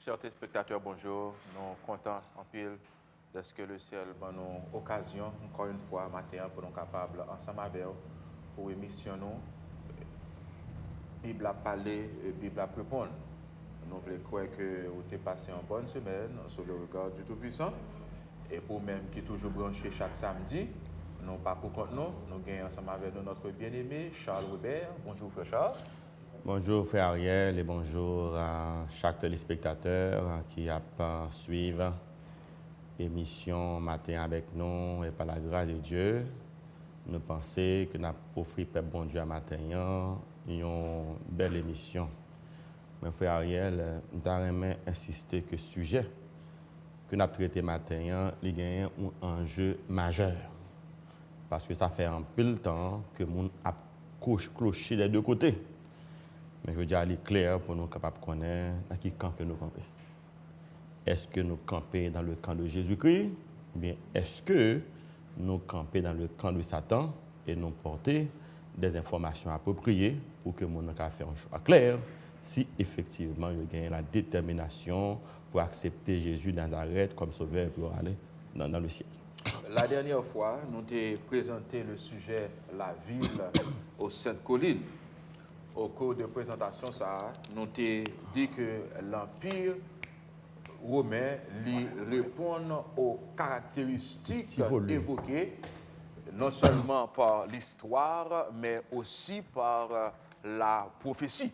Chers téléspectateurs, bonjour. Nous sommes contents en pile de ce que le ciel donne nous occasion, encore une fois, matin, pour nous capables, ensemble avec vous, pour émission nous, Bible à parler, Bible à répondre. Nous voulons croire que vous avez passé une bonne semaine sous le regard du Tout-Puissant. Et pour même qui est toujours branché chaque samedi, nous pas pour compte nous gagnons ensemble avec nous notre bien-aimé Charles Robert. Bonjour frère Charles. Bonjour frère Ariel et bonjour à chaque téléspectateur qui a suivi l'émission matin avec nous et par la grâce de Dieu, nous pensons que nous avons offert peuple bon Dieu à matin une belle émission. Mais frère Ariel, nous avons insisté que le sujet que nous avons traité matin, il y a un enjeu majeur. Parce que ça fait un peu de temps que nous avons cloché des deux côtés. Mais je veux dire, aller clair pour nous capables de connaître dans quel camp que nous campons. Est-ce que nous campons dans le camp de Jésus-Christ? Ou bien est-ce que nous campons dans le camp de Satan et nous porter des informations appropriées pour que nous puissions faire un choix clair si effectivement il gagne la détermination pour accepter Jésus de Nazareth comme sauveur pour aller dans le ciel. La dernière fois, nous avons présenté le sujet la ville aux Saintes Collines. Au cours de présentation, nous avons dit que l'Empire romain répond aux caractéristiques évoquées non seulement par l'histoire, mais aussi par la prophétie.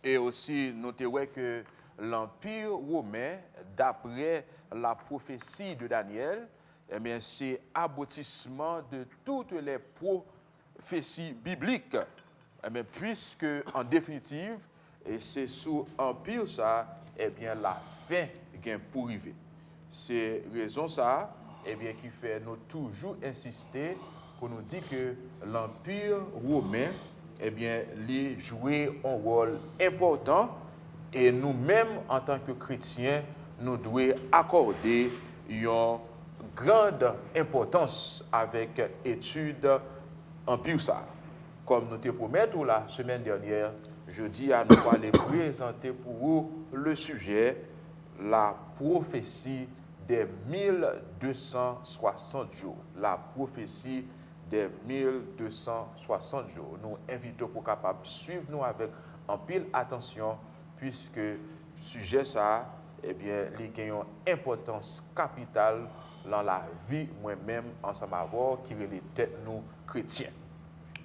Et aussi, nous avons que l'Empire romain, d'après la prophétie de Daniel, eh bien, c'est aboutissement de toutes les prophéties bibliques. Eh bien, puisque, en définitive, et c'est sous Empire ça, eh bien, la fin vient pour arriver. C'est raison ça, eh bien, qui fait nous toujours insister pour nous dire que l'Empire romain, eh bien, lui jouait un rôle important et nous-mêmes, en tant que chrétiens, nous devons accorder une grande importance avec l'étude Empire ça. Comme nous te promettons la semaine dernière, je dis à nous aller présenter pour vous le sujet, la prophétie des 1260 jours. La prophétie des 1260 jours. Nous invitons pour capable suivre nous avec en pile attention, puisque le sujet ça, eh bien, il a une importance capitale dans la vie moi-même ensemble avec qui est tête nous chrétiens.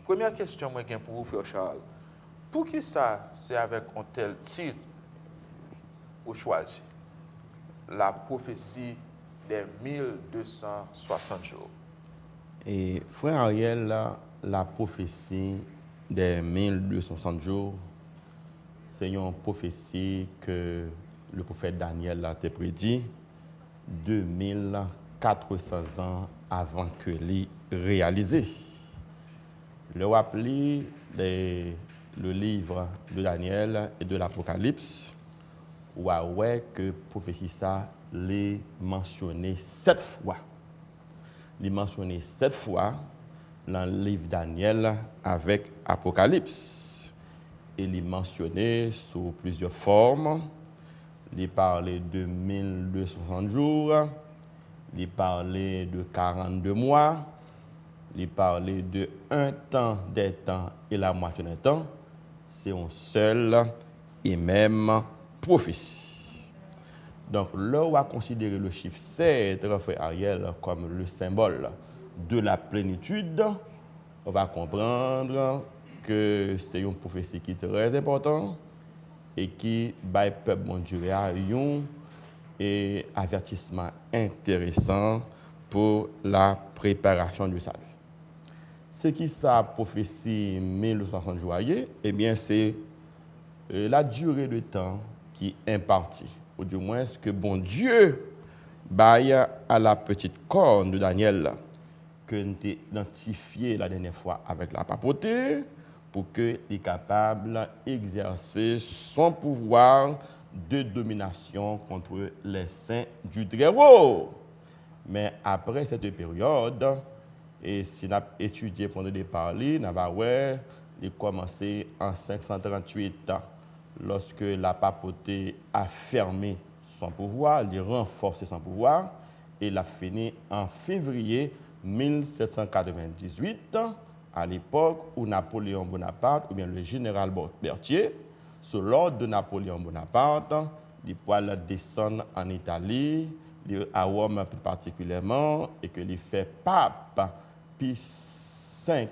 Première question moi pour vous, frère Charles. Pour qui ça, c'est avec un tel titre ou choisi la prophétie des 1260 jours? Et frère Ariel, la prophétie des 1260 jours, c'est une prophétie que le prophète Daniel a prédit 2400 ans avant que l'ait réalisé. Le rappeler le livre de Daniel et de l'Apocalypse, ouais que prophétie ça l'est mentionné 7 fois. Il est mentionné 7 fois dans le livre Daniel avec Apocalypse. Il est mentionné sous plusieurs formes. Il parlait de 1260 jours, il parlait de 42 mois, il parlait de un temps, des temps et la moitié d'un temps. C'est un seul et même prophétie. Donc, là, on va considérer le chiffre 7, frère Ariel, comme le symbole de la plénitude. On va comprendre que c'est une prophétie qui est très importante et qui, par le peuple bon Dieu, a un avertissement intéressant pour la préparation du salut. Ce qui sa prophétie 1260 jours, eh bien, c'est la durée de temps qui est impartie, ou du moins ce que bon Dieu baille à la petite corne de Daniel, que nous avons identifié la dernière fois avec la papauté, pour qu'il soit capable d'exercer son pouvoir de domination contre les saints du Très-Haut. Mais après cette période, et si nous avons étudié pendant des parler, nous avons commencé en 538 lorsque la papauté a fermé son pouvoir, il a renforcé son pouvoir, et il a fini en février 1798, à l'époque où Napoléon Bonaparte, ou bien le général Berthier, sous l'ordre de Napoléon Bonaparte, il pouvait descendre en Italie, à Rome plus particulièrement, et que il fait pape Pie V,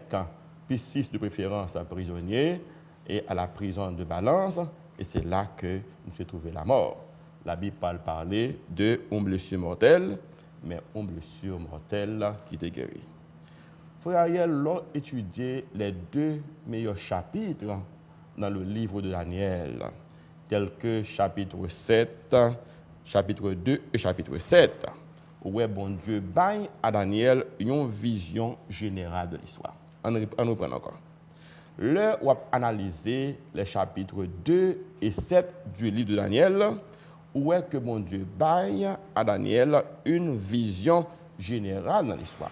Pie VI de préférence prisonnier, et à la prison de Valence, et c'est là que nous s'est trouvé la mort. La Bible parle de une blessure mortelle, mais une blessure mortelle qui était guérie. Frère Ariel, l'on étudié les deux meilleurs chapitres dans le livre de Daniel, tels que chapitre 7, chapitre 2 et chapitre 7, où bon Dieu baille à Daniel une vision générale de l'histoire. On reprend encore. Là, on va analyser les chapitres 2 et 7 du livre de Daniel, où est que bon Dieu baille à Daniel une vision générale dans l'histoire.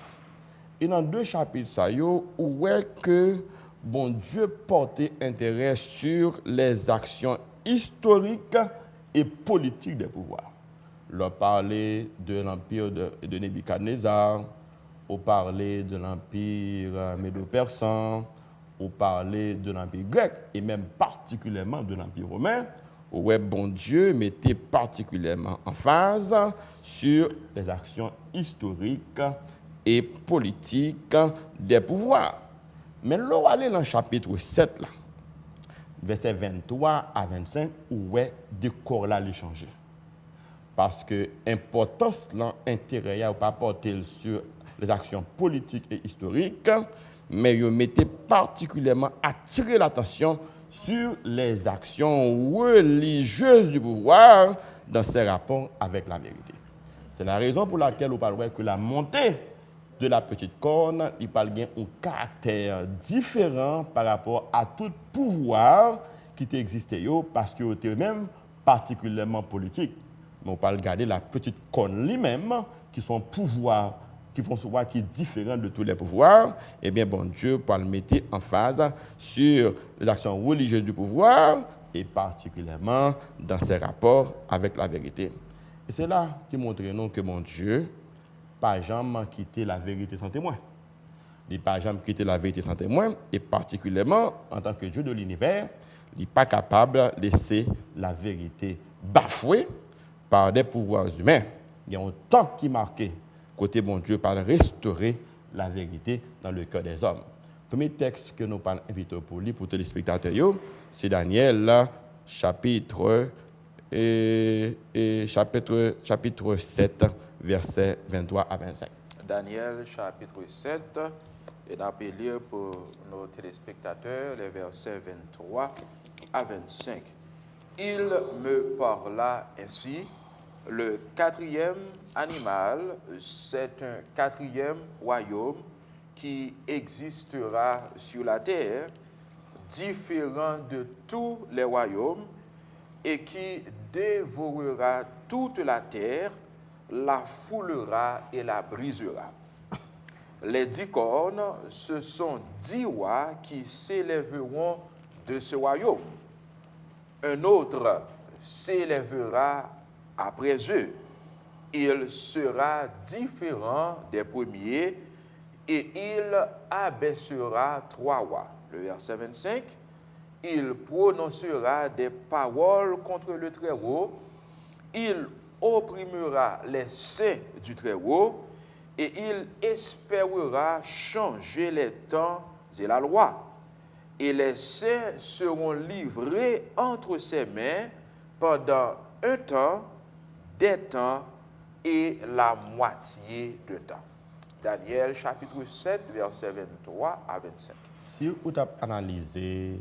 Et dans deux chapitres, ça y est, où est que bon Dieu portait intérêt sur les actions historiques et politiques des pouvoirs. On parlait de l'empire de Nebuchadnezzar, on parlait de l'empire médo-persan, on parlait de l'empire grec et même particulièrement de l'empire romain, où bon Dieu mettait particulièrement en phase sur les actions historiques et politiques des pouvoirs. Mais là, on aller dans le chapitre 7, là, versets 23 à 25, où est de corps là changé. Parce que l'importance, l'intérêt, n'a pas porté sur les actions politiques et historiques, mais il mettait particulièrement attirer l'attention sur les actions religieuses du pouvoir dans ses rapports avec la vérité. C'est la raison pour laquelle on parle que la montée de la petite corne, il parle bien un caractère différent par rapport à tout pouvoir qui existait, parce qu'il était même particulièrement politique. Mais on parle garder la petite corne lui-même, qui sont pouvoir, qui est différent de tous les pouvoirs. Eh bien, bon Dieu peut le mettre en phase sur les actions religieuses du pouvoir et particulièrement dans ses rapports avec la vérité. Et c'est là qui montre nous que mon Dieu pas jamais quitter la vérité sans témoin. Il n'a pas jamais quitté la vérité sans témoin, et particulièrement en tant que Dieu de l'univers, il n'est pas capable de laisser la vérité bafouée par des pouvoirs humains. Il y a un temps qui marqué côté bon Dieu par restaurer la vérité dans le cœur des hommes. Le premier texte que nous parlons invité pour lire pour tous les spectateurs, c'est Daniel chapitre 7, versets 23 à 25. Daniel chapitre 7, et d'appeler pour nos téléspectateurs les versets 23 à 25. Il me parla ainsi, le quatrième animal, c'est un quatrième royaume qui existera sur la terre, différent de tous les royaumes, et qui dévorera toute la terre, la foulera et la brisera. Les 10 cornes, ce sont 10 rois qui s'élèveront de ce royaume. Un autre s'élèvera après eux. Il sera différent des premiers et il abaissera 3 rois. Le verset 25, il prononcera des paroles contre le Très-Haut. Il opprimera les saints du Très-Haut et il espérera changer les temps et la loi. Et les saints seront livrés entre ses mains pendant un temps, des temps et la moitié de temps. Daniel chapitre 7, versets 23 à 25. Si vous avez analysé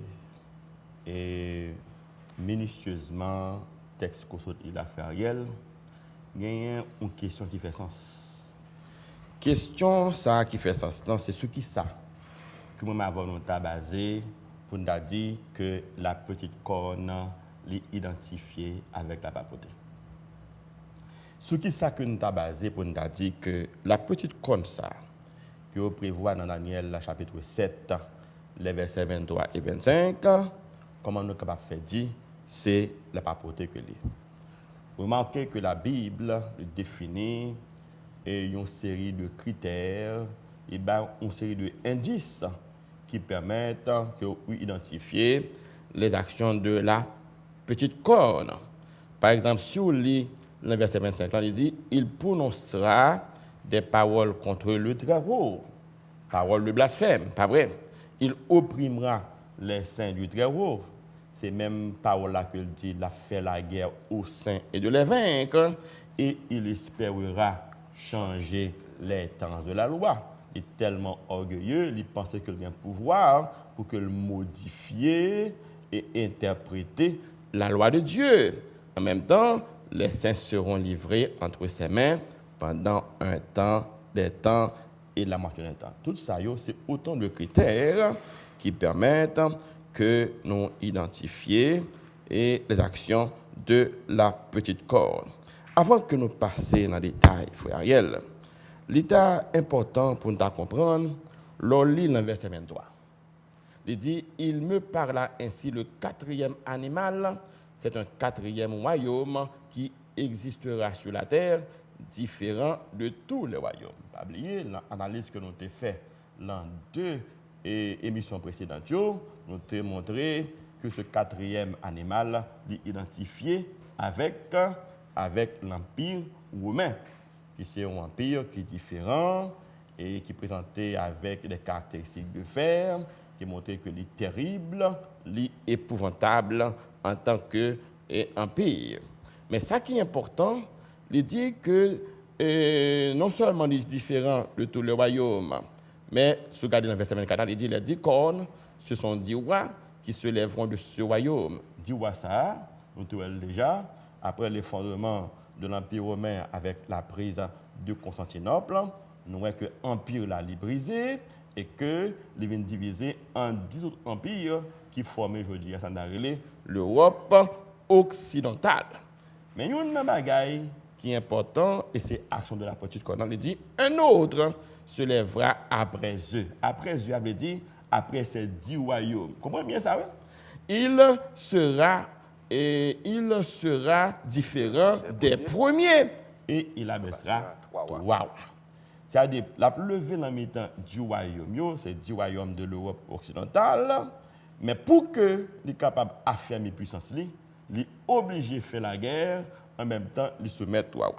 minutieusement le texte qu'il a fait Ariel, il y a une question qui fait sens. Question ça qui fait sens, c'est ce qui ça que nous avons basé pour nous dire que la petite corne est identifiée avec la papauté. Ce qui ça que nous avons basé pour nous dire que la petite corne ça que vous prévoit dans Daniel chapitre 7, les versets 23 et 25, comment nous sommes capables de faire dire c'est la papauté que l'est. Remarquez que la Bible définit une série de critères, et une série d'indices qui permettent d'identifier les actions de la petite corne. Par exemple, si on lit le verset 25, il dit « Il prononcera des paroles contre le Très-Haut », paroles de blasphème, pas vrai. Il opprimera les saints du Très-Haut. C'est même paroles-là qu'il dit, il a fait la guerre aux saints et de les vaincre, et il espérera changer les temps de la loi. Il est tellement orgueilleux, il pensait qu'il a un pouvoir pour qu'il modifie et interpréter la loi de Dieu. En même temps, les saints seront livrés entre ses mains pendant un temps, des temps et la moitié d'un temps. Tout ça, c'est autant de critères qui permettent que nous identifions les actions de la petite corne. Avant que nous passions dans les détails, frère Ariel, l'état important pour nous comprendre, l'on lit le verset 23. Il dit, il me parla ainsi le quatrième animal, c'est un quatrième royaume qui existera sur la terre, différent de tous les royaumes. Pas oublier l'analyse que nous avons faite dans 2 émissions précédentes, nous avons montré que ce quatrième animal est identifié avec l'Empire romain, qui c'est un empire qui est différent et qui est présenté avec des caractéristiques de fer, qui montrait que est terrible, est épouvantable en tant qu'empire. Mais ça qui est important, il dit que non seulement il est différent de tous les royaumes, mais si vous regardez dans le verset 24, il dit les 10 cornes, ce sont 10 rois qui se lèveront de ce royaume. 10 rois, ça, nous trouvons déjà, après l'effondrement de l'Empire romain avec la prise de Constantinople, nous voyons que l'Empire l'a brisé et que il est divisé en 10 autres empires qui forment aujourd'hui l'Europe occidentale. Mais il y a une bagaille qui est importante et c'est l'action de la petite corne. Il dit un autre se lèvera après eux. Après eux, il veut dire après ces 10 royaumes. Comprenez bien ça, oui? Il sera différent des premiers et il abaissera 3. C'est-à-dire, la levée dans le temps du royaume, c'est 10 royaumes de l'Europe occidentale, mais pour que les capable d'affirmer puissance, il est obligé de faire la guerre, en même temps, il se met 3.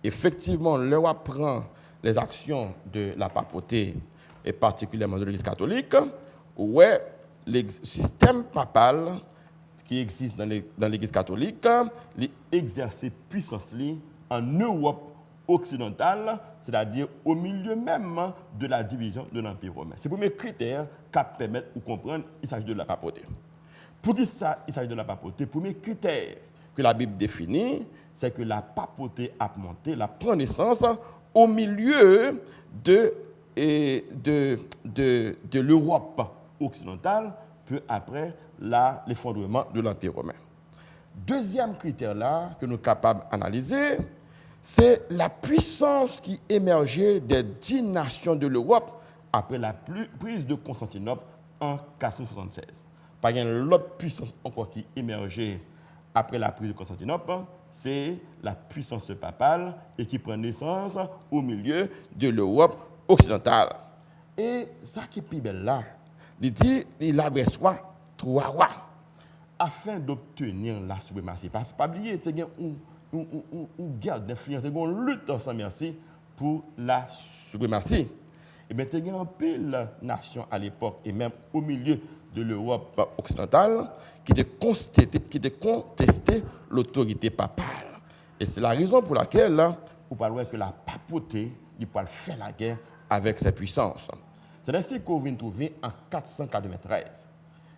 Effectivement, le roi prend les actions de la papauté, et particulièrement de l'Église catholique, où le système papal qui existe dans l'Église catholique, il exerce puissance en Europe occidentale, c'est-à-dire au milieu même de la division de l'Empire romain. C'est le premier critère qui permet de comprendre qu'il s'agit de la papauté. Pour qui ça, il s'agit de la papauté? Le premier critère que la Bible définit, c'est que la papauté a monté, la prend naissance au milieu de l'Europe occidentale, peu après l'effondrement de l'Empire romain. Deuxième critère là que nous sommes capables d'analyser, c'est la puissance qui émergeait des 10 nations de l'Europe après la prise de Constantinople en 476. Par exemple, l'autre puissance encore qui émergeait après la prise de Constantinople, c'est la puissance papale et qui prend naissance au milieu de l'Europe occidentale. Et ça qui est plus belle là, il dit il abaissera 3 rois afin d'obtenir la suprématie. Pas oublier, il y a une guerre d'influence, une lutte ensemble merci pour la suprématie. Et bien, il y a un pile nation à l'époque et même au milieu de l'Europe occidentale qui a contesté l'autorité papale. Et c'est la raison pour laquelle vous parlez que la papauté il peut faire la guerre avec ses puissances. C'est ainsi qu'on vient trouver en 493.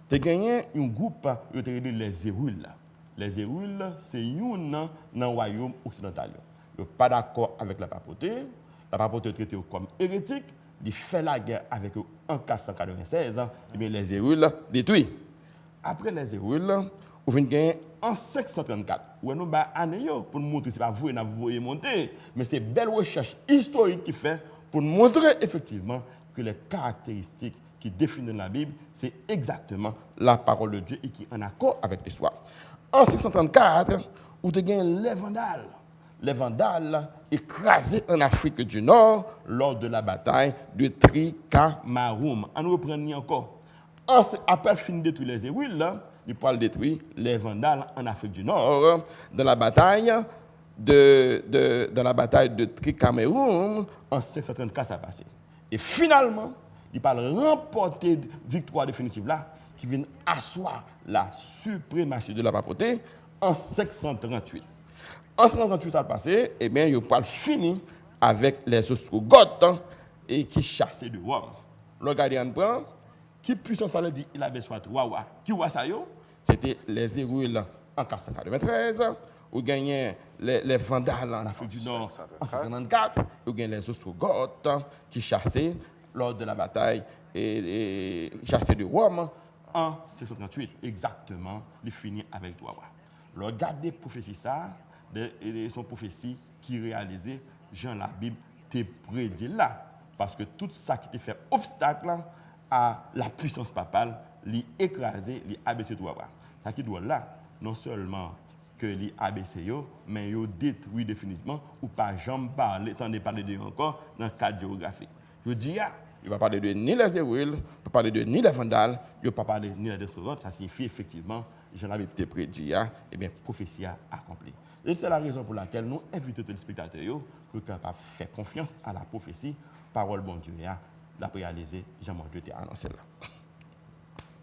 Tu as gagné un groupe qui est les Hérules. Les Hérules, c'est un dans le royaume occidental. Ils ne sont pas d'accord avec la papauté. La papauté est traitée comme hérétique. Ils font la guerre avec eux en 496. Et bien les Hérules détruits. Après les Hérules, on vient gagner en 534. Où nous avons pour nous montrer que ce n'est pas vous et vous monter, mais c'est une belle recherche historique qui fait pour nous montrer effectivement que les caractéristiques qui définit dans la Bible, c'est exactement la parole de Dieu et qui est en accord avec l'histoire. En 634, où tu gagnes les Vandales. Les Vandales écrasés en Afrique du Nord lors de la bataille de Tricamarum. On reprend encore. Après fin de détruire les Hérules, il parle détruire les Vandales en Afrique du Nord dans la bataille de Tricamarum en 534 ça a passé. Et finalement, il parle remporter victoire définitive là qui vient asseoir la suprématie de la papauté en 538. En 538 ça a passé, et bien il parle fini avec les Ostrogoths et qui chassaient de Rome. Le gardien prend qui puissance ça le dit, il avait soit Wawa. Qui wa ça yo? C'était les Hérules en 493, ou gagné les Vandales en Afrique du Nord en 594, ou gagné les Ostrogoths qui chassaient lors de la bataille et chassaient de Rome en 638. Exactement, il finit avec Wawa. Regardez prophétie ça, son prophétie qui réalisait, Jean la Bible te prédit là. Parce que tout ça qui te fait obstacle à la puissance papale, l'y écraser, l'y abaisser tout. Ça qui doit là, non seulement que l'y abaisser, mais l'y détruit définitivement, ou pas jamais parler, t'en parler de encore dans le cadre géographique. Je dis, il ne va pas parler de ni les Hérules, il ne va pas parler de ni les Vandales, il ne va pas parler ni les Ostrogoths, ça signifie effectivement, Jean l'avais été prédit, et bien, prophétie accomplie. Et c'est la raison pour laquelle nous invitons les téléspectateurs pour qu'ils fassent confiance à la prophétie, parole bon Dieu, la réaliser, Jean-Mon Dieu t'a annoncé là.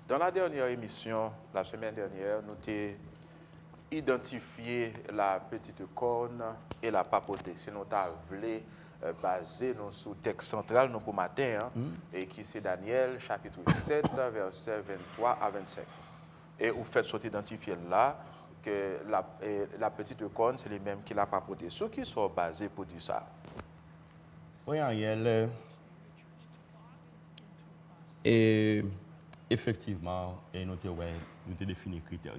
Dans la dernière émission, la semaine dernière, nous avons identifié la petite corne et la papauté. Si nous avons basé sur le texte central pour matin, et qui c'est Daniel, chapitre 7, versets 23 à 25. Et vous faites sortir identifier là que la petite corne, c'est les mêmes qui la papauté. Ceux qui sont basés pour dire ça. Oui, Ariel. Et effectivement, nous avons défini les critères.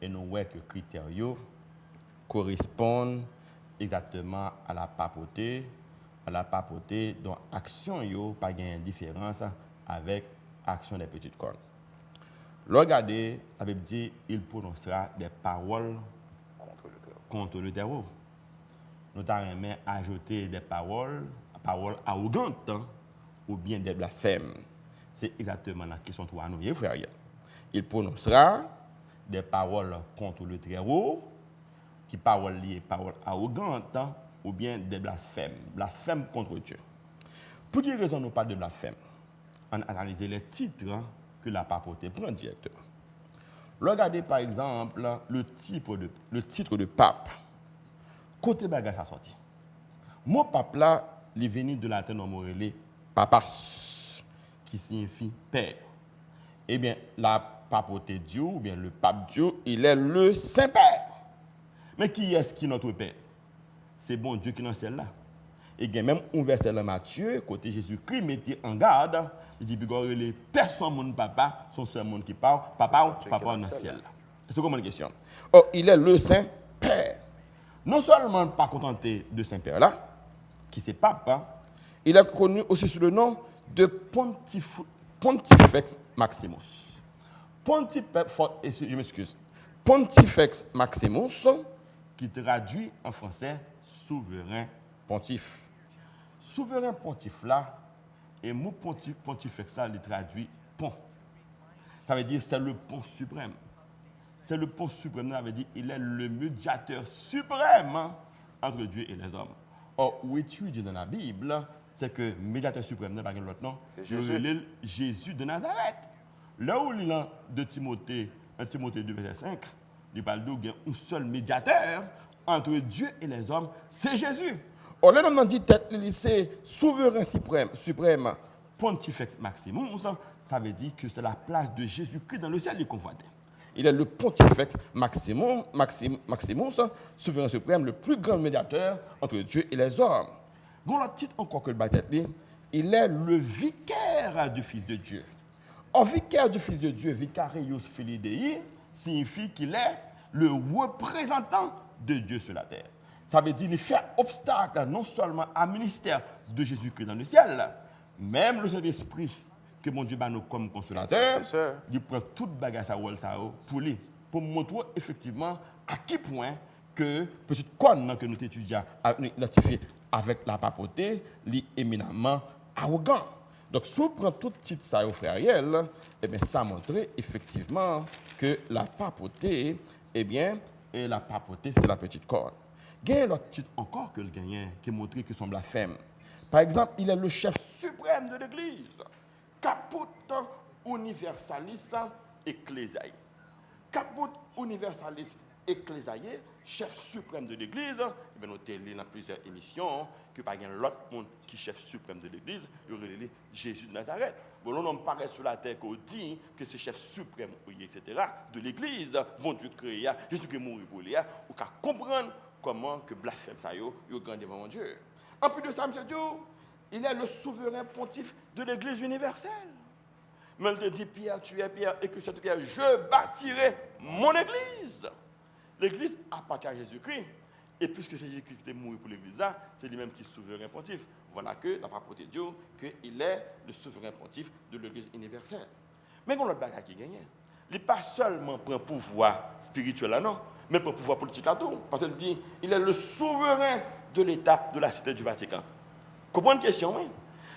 Et nous voyons que les critères correspondent exactement à la papauté dont l'action n'a pas de différence avec l'action des petites cornes. Regardez, la Bible dit il prononcera des paroles contre le terreau. Nous avons ajouté des paroles arrogantes ou bien des blasphèmes. C'est exactement la question que nous avons, frère. Il prononcera des paroles contre le Très-Haut, qui paroles liées, paroles arrogantes, ou bien des blasphèmes. Blasphèmes contre Dieu. Pour quelle raison nous parlons de blasphème? On analyse les titres que la papauté prend directement. Regardez par exemple le titre de pape. Côté bagage a sorti. Mon pape là, il est venu de latin morelé papas, qui signifie père. Eh bien, la papauté Dieu, ou bien le pape Dieu, il est le Saint-Père. Mais qui est-ce qui est notre Père? C'est bon Dieu qui est dans celle-là. Et il y a même un verset dans Matthieu, côté Jésus-Christ, mettez en garde, il dit, les personnes, mon papa, sont seuls monde qui parlent, papa dans le ciel. C'est comment la question? Oh, il est le Saint-Père. Non seulement pas contenté de Saint-Père là, qui c'est papa, il est connu aussi sous le nom de Pontifex Maximus. Je m'excuse. Pontifex Maximus, qui traduit en français souverain pontife. Souverain pontife là, et mot pontifex là, il traduit pont. Ça veut dire c'est le pont suprême. C'est le pont suprême, ça veut dire il est le médiateur suprême entre Dieu et les hommes. Or, où étudie dans la Bible, c'est que médiateur suprême n'a pas l'autre nom, c'est Jésus de Nazareth. Là où il est de Timothée, 1 Timothée 2, verset 5, il parle d'un seul médiateur entre Dieu et les hommes, c'est Jésus. Or, là, on dit tête, c'est souverain suprême, Pontifex Maximus, ça veut dire que c'est la place de Jésus-Christ dans le ciel du convoité. Il est le Pontifex Maximus, souverain suprême, le plus grand médiateur entre Dieu et les hommes. Bon, le titre encore que le baptême, il est le vicaire du Fils de Dieu. En vicaire du Fils de Dieu, vicarius filii Dei, signifie qu'il est le représentant de Dieu sur la terre. Ça veut dire qu'il fait obstacle non seulement au ministère de Jésus-Christ dans le ciel, même le Saint-Esprit que mon Dieu bat nous comme consolateur, C'est sûr. il prend toute bagage à rôle ça pour lui, pour montrer effectivement à quel point que petite conne que nous étudions identifié avec la papauté, est éminemment arrogant. Donc, si on prend tout titre ça au frère Ariel, eh bien, ça montre effectivement que la papauté, eh bien, et la papauté, c'est la petite corne. Il y a un autre titre encore que le gagnant qui montre que son blasphème. Par exemple, il est le chef suprême de l'Église, caput universalis ecclesiae. Caput universalis ecclesiae, chef suprême de l'Église. Eh bien, nous avons dans plusieurs émissions que pas l'autre monde qui est chef suprême de l'Église, il y aurait Jésus de Nazareth. Bon, on paraît sur la terre qu'on dit que c'est chef suprême, etc., de l'Église, bon Dieu créé, Jésus qui est mort pour lui, ou qu'à comprendre comment que blasphème ça yo grand devant mon Dieu. En plus de ça, M. Dieu, il est le souverain pontife de l'Église universelle. Mais il te dit, Pierre, tu es Pierre, et que cette pierre, je bâtirai mon Église. L'Église appartient à Jésus-Christ. Et puisque c'est Jésus-Christ qui est mort pour l'Église, c'est lui-même qui est souverain pontife. Voilà que la papauté de Dieu, qu'il est le souverain pontife de l'Église universelle. Mais quand l'autre bagage qui gagne, il n'est pas seulement pour un pouvoir spirituel, non, mais pour un pouvoir politique à tout. Parce qu'il dit, il est le souverain de l'État de la cité du Vatican. Comprenez une question, oui?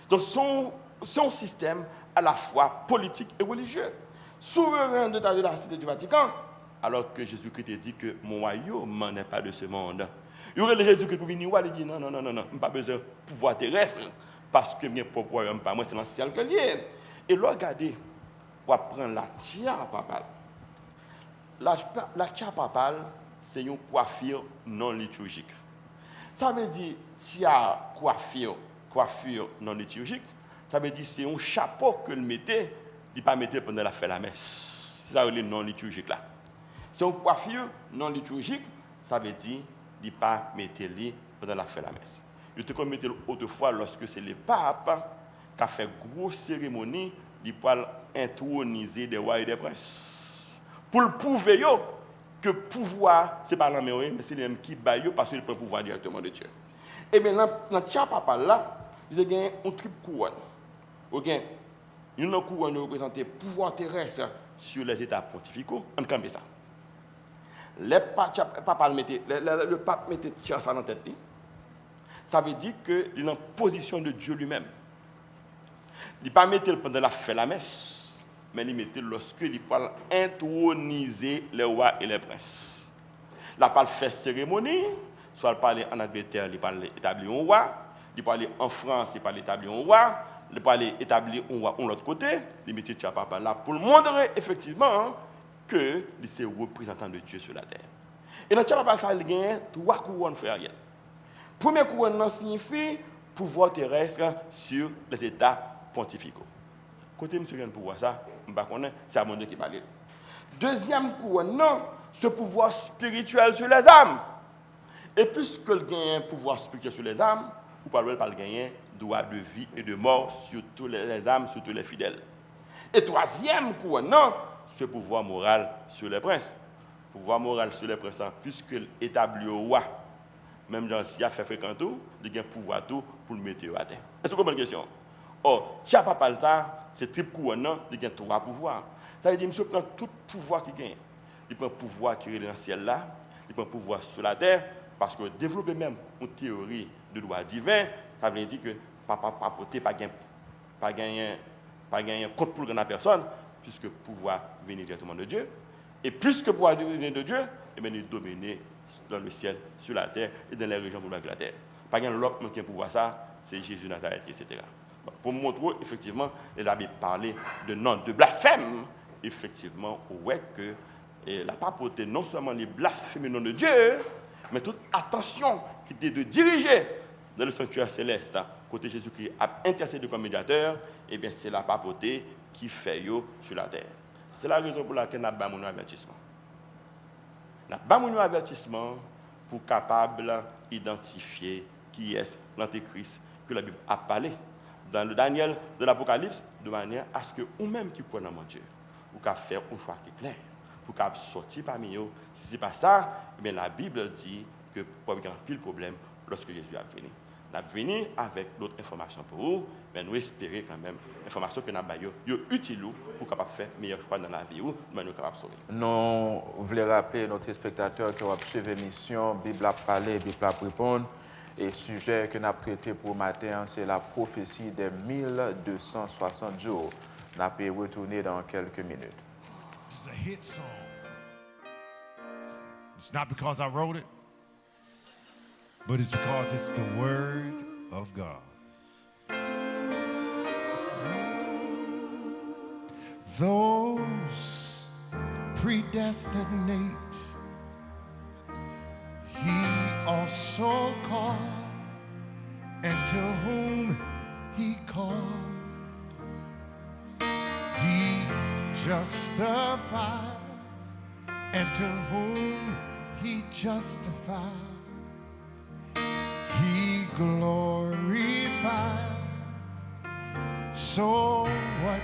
Donc, son système à la fois politique et religieux. Souverain de la cité du Vatican, alors que Jésus-Christ a dit que mon royaume n'est pas de ce monde. Il y aurait le Jésus-Christ pour venir, il dit non, je n'ai pas besoin de pouvoir terrestre, parce que mon propre royaume, pas moi, c'est dans le ciel que lié. Et là, regardez, on va prendre la tiare papale. La tiare papale, c'est une coiffure non liturgique. Ça veut dire, tiare, coiffure non liturgique, ça veut dire c'est un chapeau que le mettait, il ne pas mettre pendant la fête de la messe. C'est ça le non liturgique là. C'est une coiffure non liturgique, ça veut dire il ne pas mettre pendant la fête de la messe. Il te comme mettre autrefois lorsque c'est le pape qui a fait une grosse cérémonie, il peut introniser des rois et des princes. Pour le prouver que le pouvoir, ce n'est pas l'homme, mais c'est lui-même qui baille parce qu'il prend le pouvoir directement de Dieu. Et bien, dans le tien papa là, il y a un triple couronne. Une couronne représente le pouvoir terrestre sur les états pontificaux. On campe ça. Le pape mettait ça dans la tête. Ça veut dire qu'il est en position de Dieu lui-même. Il ne pas mettre pendant la fête de la messe, mais il mettait lorsque il parle introniser les rois et les princes. Il parle faire cérémonie, soit il parle en Angleterre, il parle établir un roi, il parle en France, il parle établir un roi, il parle établir un roi de l'autre côté, il mettait ça papa là pour montrer effectivement que c'est le représentant de Dieu sur la terre. Et dans le papa, ça, il y a 3 couronnes frères. Première couronne signifie pouvoir terrestre sur les états pontificaux. Côté monsieur vient pouvoir ça, c'est à mon Dieu qui parle. Deuxième couronne, ce pouvoir spirituel sur les âmes. Et puisque le gagne un pouvoir spirituel sur les âmes, vous parlez par le gagner droit de vie et de mort sur toutes les âmes, sur tous les fidèles. Et troisième couronne, ce pouvoir moral sur les princes. Pouvoir moral sur les princes, puisque établi au roi, même dans s'il a fait fréquenter, il a un pouvoir tout pour le mettre à terre. Est-ce que vous comprenez la question? Or, si il n'y a pas le temps, c'est triple couronne, il a 3 pouvoirs. Ça veut dire, monsieur prend tout pouvoir qu'il gagne. Il prend le pouvoir qui est dans le ciel là, il prend le pouvoir sur la terre, parce que développer même une théorie de droit divin, ça veut dire que papa papoter pas gagner compte pour la personne, puisque le pouvoir vient directement de Dieu. Et puisque le pouvoir vient de Dieu, eh bien, il domine dans le ciel, sur la terre et dans les régions de la terre. Pas qu'il y a l'autre qui a pouvoir ça, c'est Jésus Nazareth, etc. Bon, pour montrer, effectivement, il a parlé de non, de blasphème. Effectivement, ouais que la papauté, non seulement les blasphèmes le nom de Dieu, mais toute attention qui était de diriger dans le sanctuaire céleste, côté Jésus-Christ a intercédé comme médiateur, eh bien, c'est la papauté qui fait sur la terre. C'est la raison pour laquelle nous avons un avertissement. Nous avons un avertissement pour capable d'identifier qui est l'antéchrist que la Bible a parlé dans le Daniel de l'Apocalypse, de manière à ce que vous-même qui croyez en Dieu, vous pouvez faire un choix qui est clair, vous pouvez sortir parmi eux. Si ce n'est pas ça, eh bien, la Bible dit que pour avoir un pile problème lorsque Jésus a venu. Nous avons venu avec d'autres informations pour vous, mais nous espérons quand même l'information que nous avons utile pour capable faire meilleur choix dans la vie, mais nous capable sauver. Nous voulons rappeler à nos téléspectateurs qui ont suivi l'émission Bible à parler, Bible à répondre. Et le sujet que nous avons traité pour matin, c'est la prophétie des 1260 jours. Nous allons retourner dans quelques minutes. It's a hit song. It's not because I wrote it, but it's because it's the word of God. Those predestinate, he also called, and to whom he called, he justified, and to whom he justified, he glorified. So what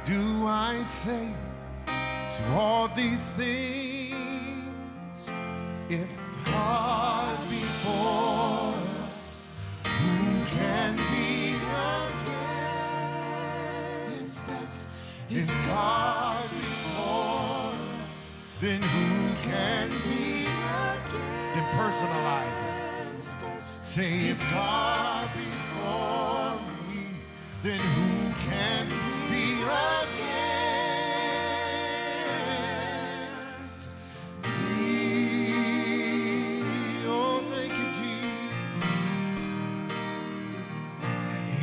do I say to all these things? If God be for us, who can be against us? If God be for us, then who can be against? Then personalize it. Say, if God be for me, then who can be against me? Oh, thank you, Jesus.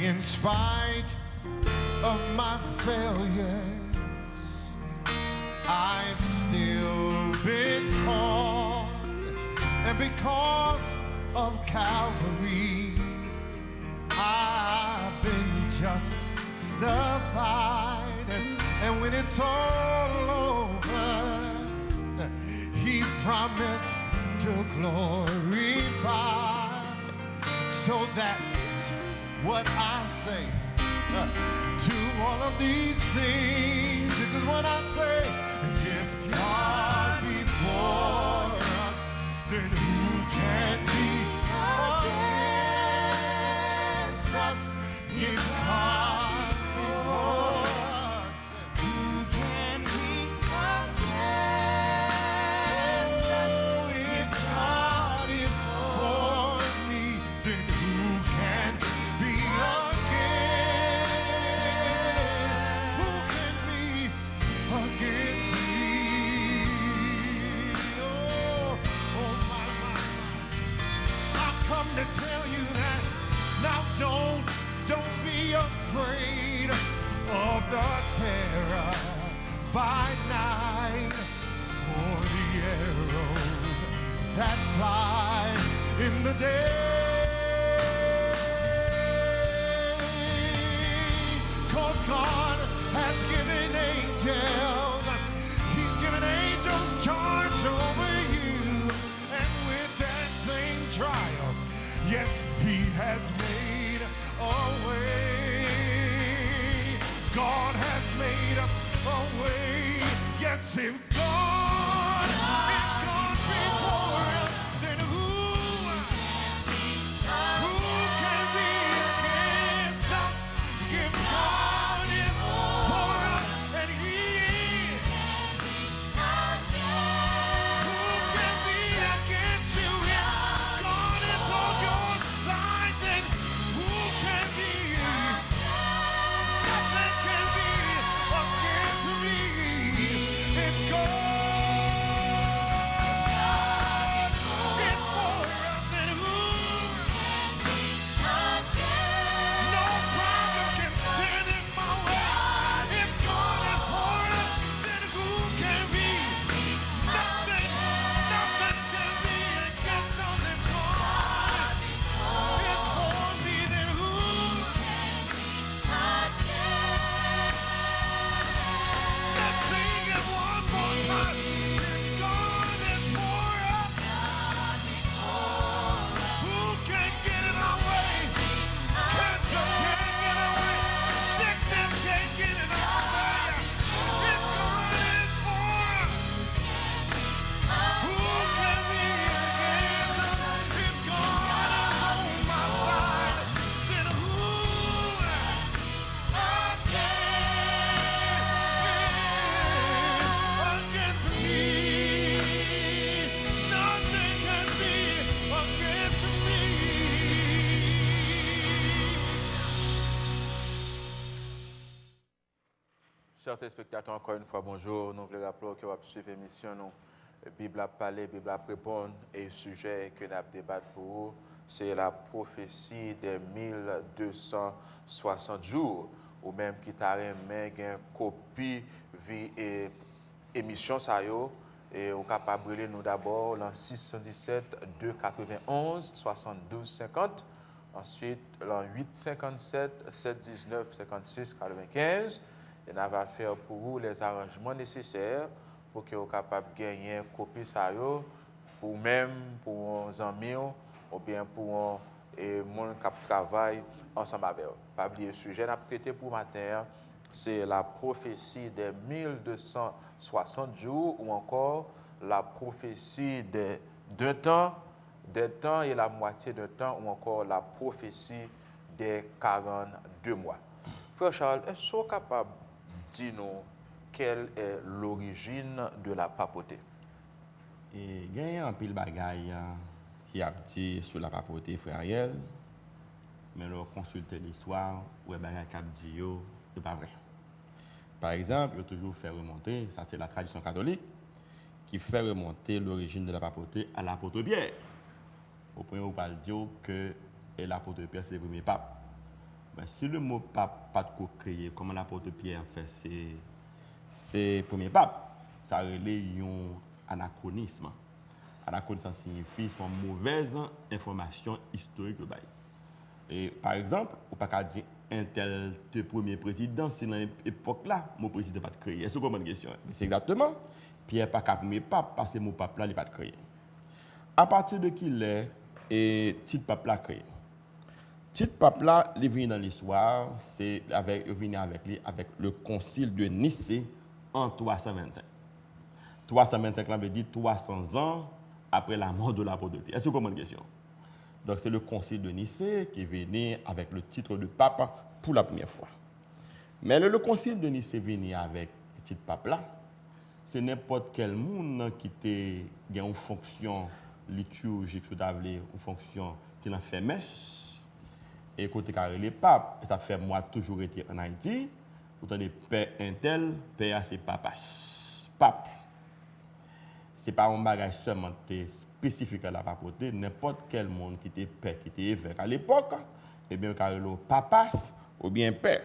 In spite of my failures, I've still been called, and because of Calvary, I've been justified, and when it's all over, he promised to glorify. So that's what I say to all of these things. This is what I say: if God be for us, then who can be against us? If God be for us, who can be against us? If God is for me, then who can be against? Who can be against me? Oh, my. I've come to tell you that. Now don't be afraid of the terror by night, or the arrows that fly in the day. 'Cause God has given angels, he's given angels charge over you, and with that same trial, yes, he has made a way. God has made a way. Yes, if God be for us, then who can be against us? If God is for us, and he is, who can be against you? If God is on your side, then who can be? Nothing can be against me. If God Chers téléspectateurs, encore une fois, bonjour. Nous voulons rappeler que vous suivez l'émission, nous, Bible à parler, Bible à répondre, et le sujet que nous débattons pour vous, c'est la prophétie des 1260 jours, ou même qui t'a remis une copie de l'émission, ça y est, et on est capable de nous d'abord dans 617 291 72 50. Ensuite, l'an 857 719 56 95. Et on va faire pour vous les arrangements nécessaires pour que vous soyez capable de gagner une copie ça pour même pour vos amis ou bien pour les gens qui travaillent ensemble avec vous. Pas oublier le sujet qu'on a traité pour matin, c'est la prophétie des 1260 jours ou encore la prophétie d'un temps et la moitié d'un temps ou encore la prophétie des 42 mois. Frère Charles, est-ce que vous êtes capable de dire-nous quelle est l'origine de la papauté? Et il y a un pile bagaille qui a dit sur la papauté, frère Ariel, mais on consulte l'histoire où les bagailles qui a dit n'est pas vrai. Par exemple, il a toujours fait remonter, ça c'est la tradition catholique, qui fait remonter l'origine de la papauté à l'apôtre Pierre. Au point où on parle dire que l'apôtre Pierre c'est le premier pape. Mais si le mot pape pas de créé, comment l'apôtre Pierre fait c'est le premier pape, ça relève un anachronisme. Anachronisme signifie son mauvaise information historique. Et par exemple, on ne peut pas dire un tel premier président, c'est dans l'époque là, mon président pas de créé. Est-ce que vous comprenez la question? C'est exactement. Pierre pas premier pape parce que mon pape là il pas de créé. À partir de qui est et titre pape là créé. Titre pape là, il vient dans l'histoire, c'est avec le concile de Nicée en 325. 325 là veut dire 300 ans après la mort de l'apôtre Pierre. Est-ce que vous comprenez la question? Donc c'est le concile de Nicée qui est venu avec le titre de pape pour la première fois. Mais le concile de Nicée venu avec le titre pape là, c'est n'importe quel monde qui a une fonction liturgique, une fonction qui a fait messe. Et côté carré les papes, ça fait moi toujours été en Haïti, vous avez père intel, père c'est papas. Pape. Ce n'est pas un bagage seulement spécifique à la papauté, n'importe quel monde qui était père, qui était évêque à l'époque, eh bien carré le papas ou bien père.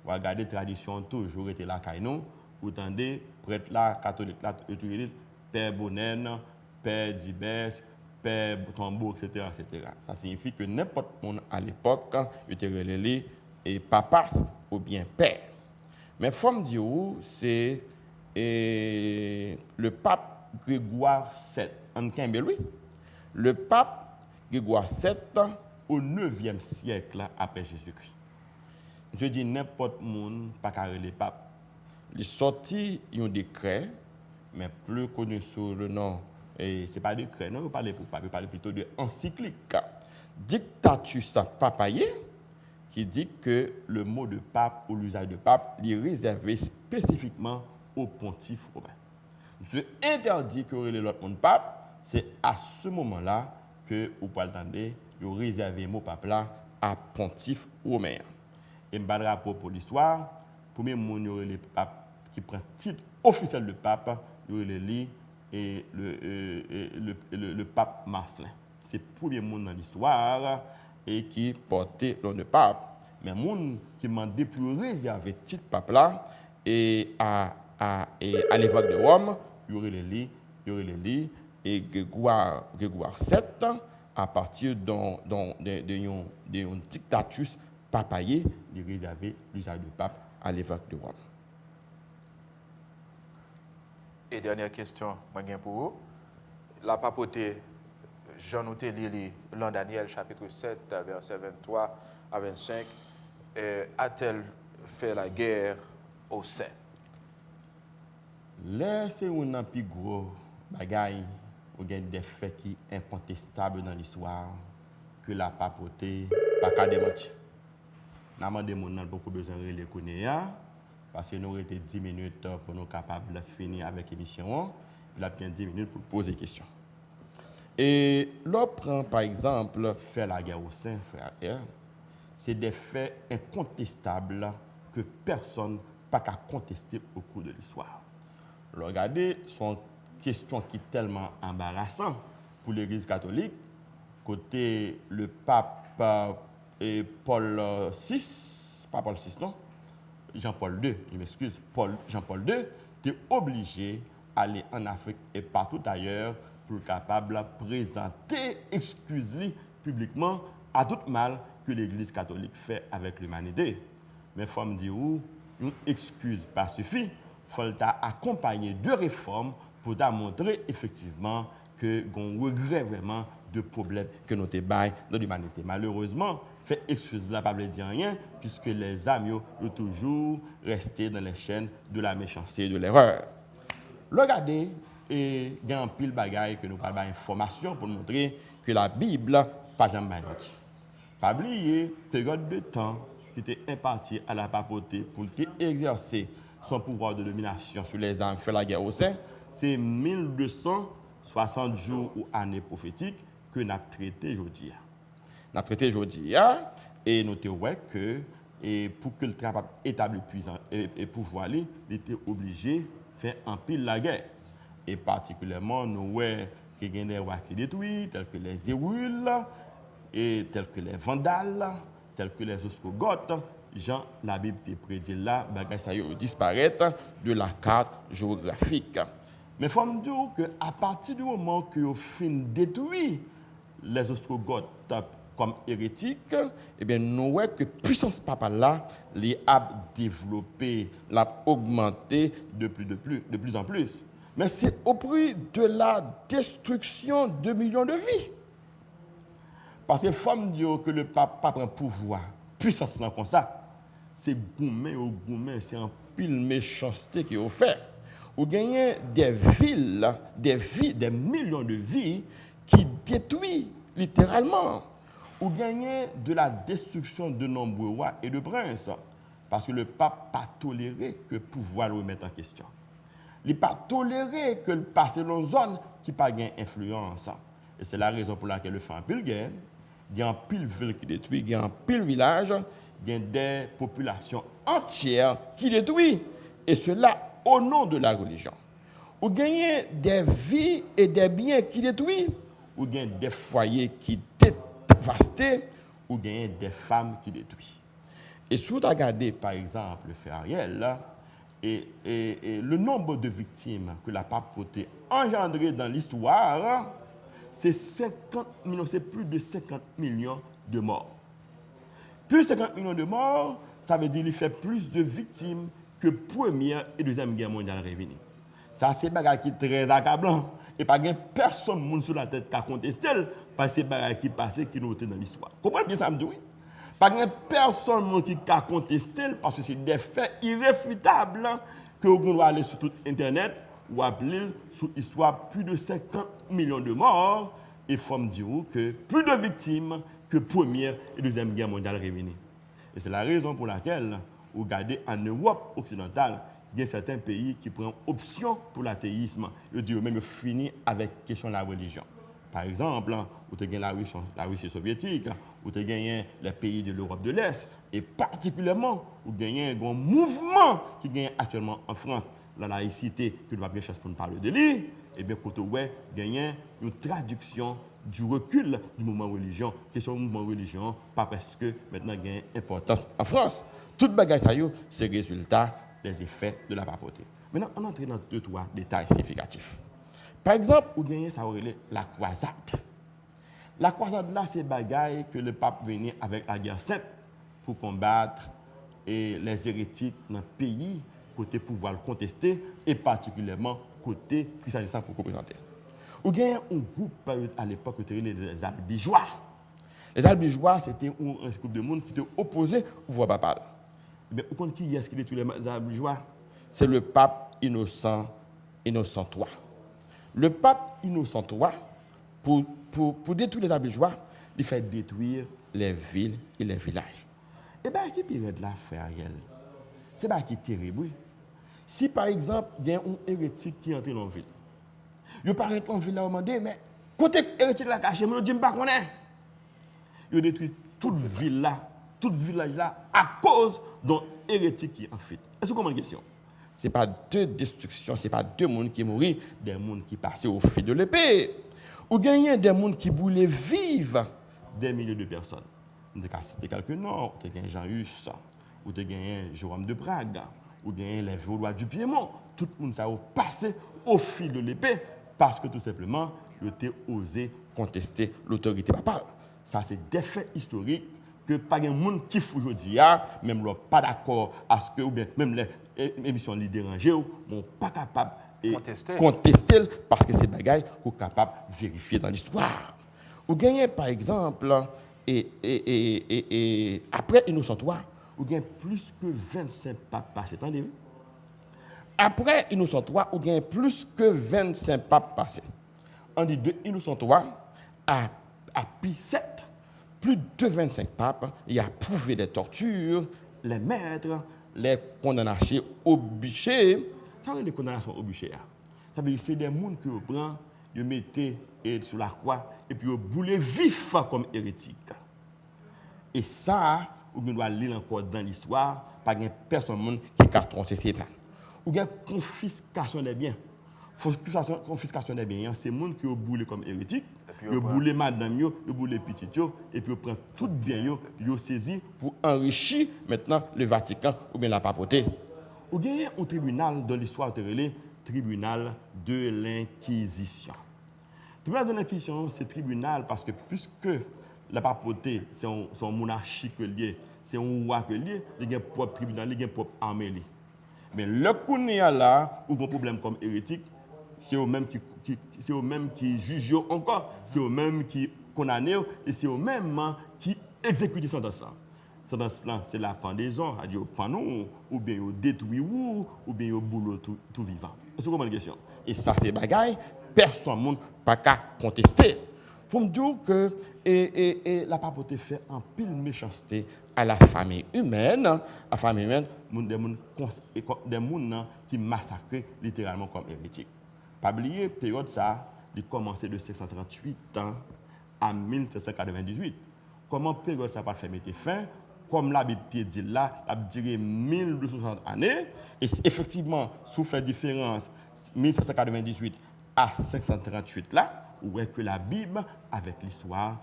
Vous regardez la tradition toujours été là quand nous, vous entendez prêtre là, catholique là, père Bonnen, père Dibès, père Tambour, etc., etc. Ça signifie que n'importe monde à l'époque, il était relais et papas ou bien père. Mais faut me dire c'est le pape Grégoire VII. Le pape Grégoire VII au 9e siècle après Jésus-Christ. Je dis n'importe monde pas carré les papes. Il sorti un décret, mais plus connu sous le nom, et ce n'est pas décret, non, vous parlez pour pape, vous parlez plutôt de encyclique. Dictatus papae, qui dit que le mot de pape ou l'usage de pape est réservé spécifiquement au pontife romain. Je interdis que l'autre monde pape, c'est à ce moment-là que vous pouvez entendre, vous réservez le mot pape là à pontife romain. Et je vais rapport pour l'histoire, premier monde le pape qui prend titre officiel de pape, le pape Marcelin. C'est le premier monde dans l'histoire et qui portait le nom de pape. Mais le monde qui m'a depuis réservé titre pape là et à l'évêque de Rome, il y aurait le lit et Grégoire VII à partir d'un dictatus papaye, il réservait l'usage de pape à l'évêque de Rome. Et dernière question, pour vous. La papauté, Jean noté l'an Daniel, chapitre 7, verset 23 à 25, a-t-elle fait la guerre au sein? Là, c'est un plus gros bagaille, ou bien des faits qui sont incontestables dans l'histoire, que la papauté n'a pas démenti. Nous avons demandé beaucoup besoin de les connaître, parce que nous avons été 10 minutes pour nous capables de finir avec l'émission, puis là, bien 10 minutes pour poser des questions. Et l'on prend par exemple faire la guerre au sein, frère, c'est des faits incontestables que personne pas qu'à contester au cours de l'histoire. Regardez, sont questions qui sont tellement embarrassantes pour l'Église catholique, côté le pape et Paul VI, pas Paul VI, non, Jean-Paul II, je m'excuse, Jean-Paul II, était obligé d'aller en Afrique et partout ailleurs pour être capable de présenter, excuser publiquement à tout mal que l'Église catholique fait avec l'humanité. Mais il faut me dire, une excuse pas suffit, il faut accompagner de réformes pour montrer effectivement que qu'on regrette vraiment de problèmes que nous avons dans l'humanité. Malheureusement, fait excuse là pas dire rien puisque les âmes ont toujours resté dans les chaînes de la méchanceté et de l'erreur. Regardez, et il y a un pile bagaille que nous parlons d'information pour montrer que la Bible pas jamais menti. Pas oublier période de temps qui était impartie à la papauté pour exercer son pouvoir de domination sur les âmes, faire la guerre au sein, c'est 1260 jours ou années prophétiques que nous avons traité aujourd'hui. Nous avons traité aujourd'hui et nous avons vu que pour que le travail établi et pouvoir, il était obligé de faire un pile la guerre. Et particulièrement, nous voyons qu'il y a des rois qui détruisent, tels que les Hérules, et tels que les Vandales, tels que les Ostrogoths. Jean, la Bible te prédit là, ça disparaît de la carte géographique. Mais il faut me dire qu'à partir du moment que vous finissez détruire les Ostrogoths comme hérétiques, eh bien, nous voyons que la puissance papa là, les a développé, l'a augmenté de plus en plus. Mais c'est au prix de la destruction de millions de vies. Parce que il faut me dire que le pape prend pouvoir, puissance là comme ça, c'est gourmet, c'est un pile méchanceté qui est offert. Vous gagnez des villes, des millions de vies qui détruisent littéralement. Vous gagnez de la destruction de nombreux rois et de princes. Parce que le pape n'a pas toléré que le pouvoir le remette en question. Il n'a pas toléré que le passe dans une zone qui n'a pas d'influence. Et c'est la raison pour laquelle il fait un pile guerre. Il y a un pile ville qui détruit, il y a un pile village, il y a des populations entières qui détruisent. Et cela au nom de la religion. Vous gagnez des vies et des biens qui détruisent. Vous gagnez des foyers qui dévastés. Vous gagnez des femmes qui détruisent. Et si vous regardez par exemple le fait Ariel, et le nombre de victimes que la papauté a engendré dans l'histoire, c'est plus de 50 millions de morts. Plus de 50 millions de morts, ça veut dire qu'il fait plus de victimes que Première et Deuxième Guerre mondiale réunies. Ça, c'est un qui est très accablant. Et pas personne sur la tête qui a contesté, parce que c'est un qui passé qui nous était dans l'histoire. Comprenez bien ça, me dit? Pas personne qui a contesté, parce que c'est des faits irréfutables que vous pouvez aller sur tout Internet ou appeler sur l'histoire plus de 50 millions de morts. Et il faut me dire que plus de victimes que Première et Deuxième Guerre mondiale réunies. Et c'est la raison pour laquelle, vous regardez en Europe occidentale, il y a certains pays qui prennent option pour l'athéisme. Ils disent même fini avec la question de la religion. Par exemple, vous avez la Russie soviétique, vous avez les pays de l'Europe de l'Est, et particulièrement, vous avez un grand mouvement qui gagne actuellement en France, la laïcité, que nous avons bien chasse pour nous parler de lui, et bien, quand vous avez une traduction du recul du mouvement religion, question du mouvement religion, pas parce que maintenant il y a une importance en France. Toute bagaille ça c'est le résultat des effets de la papauté. Maintenant, on entre dans 2-3 détails significatifs. Par exemple, vous avez ça la croisade. La croisade là, c'est bagaille que le pape venait avec la guerre sainte pour combattre les hérétiques dans le pays, côté pouvoir le contester, et particulièrement côté christianisme pour représenter. Vous avez un groupe à l'époque qui était les albigeois. Les albigeois, c'était un groupe de monde qui était opposé au pouvoir papal. Mais vous comprenez qui est-ce qui détruit les albigeois? C'est le pape Innocent III. Le pape Innocent III, pour détruire les albigeois, il fait détruire les villes et les villages. Et bien, qui période là, frère Ariel? C'est pas qui est terrible. Si par exemple, il y a un hérétique qui entre dans la ville, il paraît en ville là, on demande, mais côté hérétique là caché, je ne dis pas qu'on est. Il détruit toute ville là tout village là à cause d'un hérétique qui est en fait. Est-ce que vous comprenez la question? Ce n'est pas deux destructions, ce n'est pas deux mondes qui mourent, des mondes qui passaient au fil de l'épée. Ou gagner des mondes qui voulaient vivre des milliers de personnes. On a cité quelques noms, on a gagné Jean-Hus, ou on a gagné Jérôme de Prague, ou gagné les Vaudois du Piémont. Tout le monde ça a passé au fil de l'épée parce que tout simplement, ils ont osé contester l'autorité papale. Ça, c'est des faits historiques que pas de monde qui fait aujourd'hui, même là, pas d'accord à ce que, ou bien même les émissions les déranger, sont pas capable de contester parce que c'est des bagailles qu'on est capable de vérifier dans l'histoire. Ou gagner par exemple, et après Innocent III, ou gagne plus que 25 papes passés. Attendez-vous. Après Innocent III, ou gagne plus que 25 papes passés. On dit de Innocent III à Pie VII, plus de 25 papes, il a prouvé les tortures, les maîtres, les condamnations au bûcher. Ça veut dire les condamnations au bûcher. Ça veut dire que c'est des gens que vous prenez, vous mettez sur la croix et puis vous boulez vif comme hérétique. Et ça, vous devez lire encore dans l'histoire, pas de personne qui a troncé ces plans. Ou bien confiscation des biens. Confiscation des biens, c'est les gens qui ont boulé comme hérétique. Vous boulez madame, vous boulez petit, et puis vous prenez tout bien, vous saisi pour enrichir maintenant le Vatican ou bien la papauté. Vous avez un tribunal dans l'histoire de tribunal de l'Inquisition. Le tribunal de l'Inquisition, c'est tribunal parce que puisque la papauté, c'est une monarchie que lié, c'est un roi que lié, il y a un propre tribunal, il y a un propre armée. Mais le Kounia là, où il y a un problème comme hérétique, c'est eux-mêmes qui jugent encore, c'est eux-mêmes qui condamnent et c'est eux-mêmes qui exécutent cette sentence. Cette sentence-là, c'est la pendaison, c'est-à-dire nous, ou bien au détruit ou bien au boulot tout vivant. C'est une bonne question. Et ça, c'est bagaille, personne ne peut pas contester. Il faut me dire que la papauté fait un pile méchanceté à la famille humaine. La famille humaine, des gens qui massacrent littéralement comme hérétiques. Pas oublier, la période ça, il a commencé de 538 ans à 1798. Comment la période ça pas fait mettre fin? Comme la Bible dit là, elle a duré 1260 années. Et effectivement, sous fait différence 1798 à 538 là, où est que la Bible, avec l'histoire,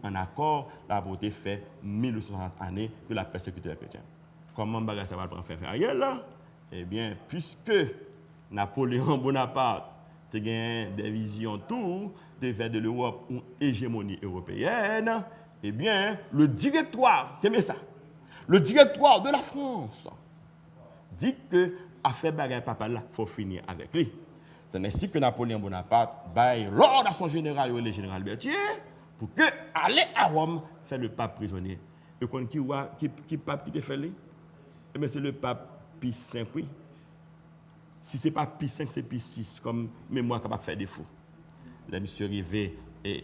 en accord, la beauté fait 1260 années que la persécution des chrétiens. Comment ça va prendre fin là? Eh bien, puisque Napoléon Bonaparte a gagné des visions tout, de faire de l'Europe une hégémonie européenne, eh bien, le directoire, le directoire de la France dit que affaire bagaille papa là, faut finir avec lui. C'est ainsi que Napoléon Bonaparte baille l'ordre à son général, le général Berthier, pour que aller à Rome faire le pape prisonnier. Et quand qui pape qui te fait lui? Eh bien, c'est le pape Pie V, oui. Si ce n'est pas Pie V, c'est Pie VI, comme mémoire capable de faire défaut. Là, monsieur arrivé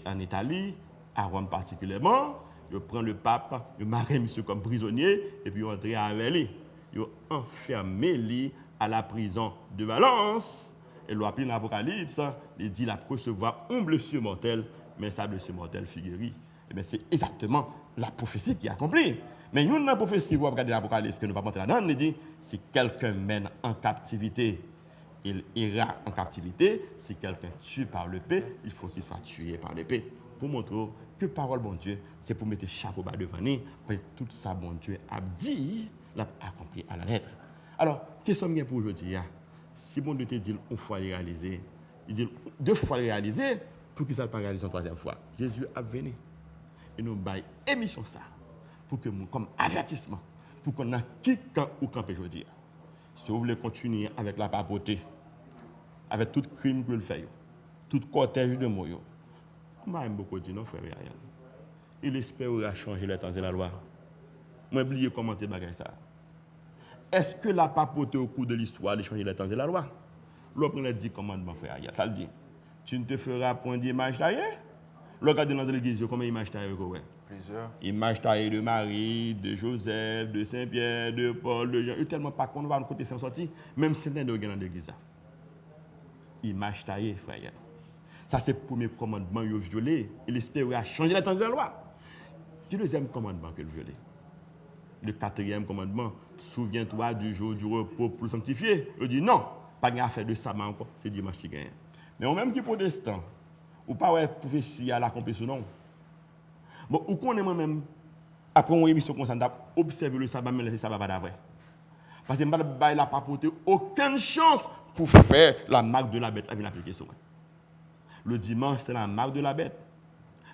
en Italie, à Rome particulièrement, il prend le pape, il marie monsieur comme prisonnier, et puis il entre avec lui. Il enfermé lui à la prison de Valence. Et l'appelle dans l'Apocalypse, il dit la recevoir une blessure mortelle, mais sa blessure mortelle figurie. Et bien c'est exactement la prophétie qui est accomplie. Mais nous, dans la prophétie, vous regardez l'Apocalypse, que nous ne pouvons pas là-dedans, il dit si quelqu'un mène en captivité, il ira en captivité. Si quelqu'un tue par l'épée, il faut qu'il soit tué par l'épée. Pour montrer que parole bon Dieu, c'est pour mettre chapeau bas devant nous, pour tout ça bon Dieu a dit, l'a accompli à la lettre. Alors, qu'est-ce qu'on a pour aujourd'hui? Si bon Dieu te dit une fois réalisé, il dit deux fois réalisé, pour qu'il ne soit pas réalisé une troisième fois. Jésus a venu. Et nous baillons émission ça, pour que nous, comme avertissement, pour qu'on ait qui quand ou quand aujourd'hui. Si vous voulez continuer avec la papauté, avec tout crime que vous faites, tout cortège de mots, moi j'aime beaucoup dire non, frère Ariel. Il espère changer les temps et la loi. Moi, oubliez commenter ça. Est-ce que la papauté au cours de l'histoire a changé les temps et la loi? L'autre a dit commandement, frère Ariel. Ça le dit. Tu ne te feras point d'image taillée? Regardez dans l'église, comment image taillée? Plusieurs. Image taillée de Marie, de Joseph, de Saint-Pierre, de Paul, de Jean. Il tellement pas qu'on va nous côté sans sortir, même certains de dans l'église. Image taillée, frère. Ça, c'est le premier commandement qu'il a violé. Il espère changer la temps de la loi. C'est le deuxième commandement qu'il a violé. le 4e commandement. Souviens-toi du jour du repos pour le sanctifier. Il dit non, pas de faire de sabbat encore, c'est dimanche qui gagne. Mais on même qui protestant, ou pas ouais prophétie à l'accomplir non. Bon, ou qu'on est moi-même, après une émission comme ça, on observe le sabbat, mais le sabbat pas d'après. Parce que il n'a pas porté aucune chance pour faire la marque de la bête. Avec l'application. Le dimanche, c'est la marque de la bête.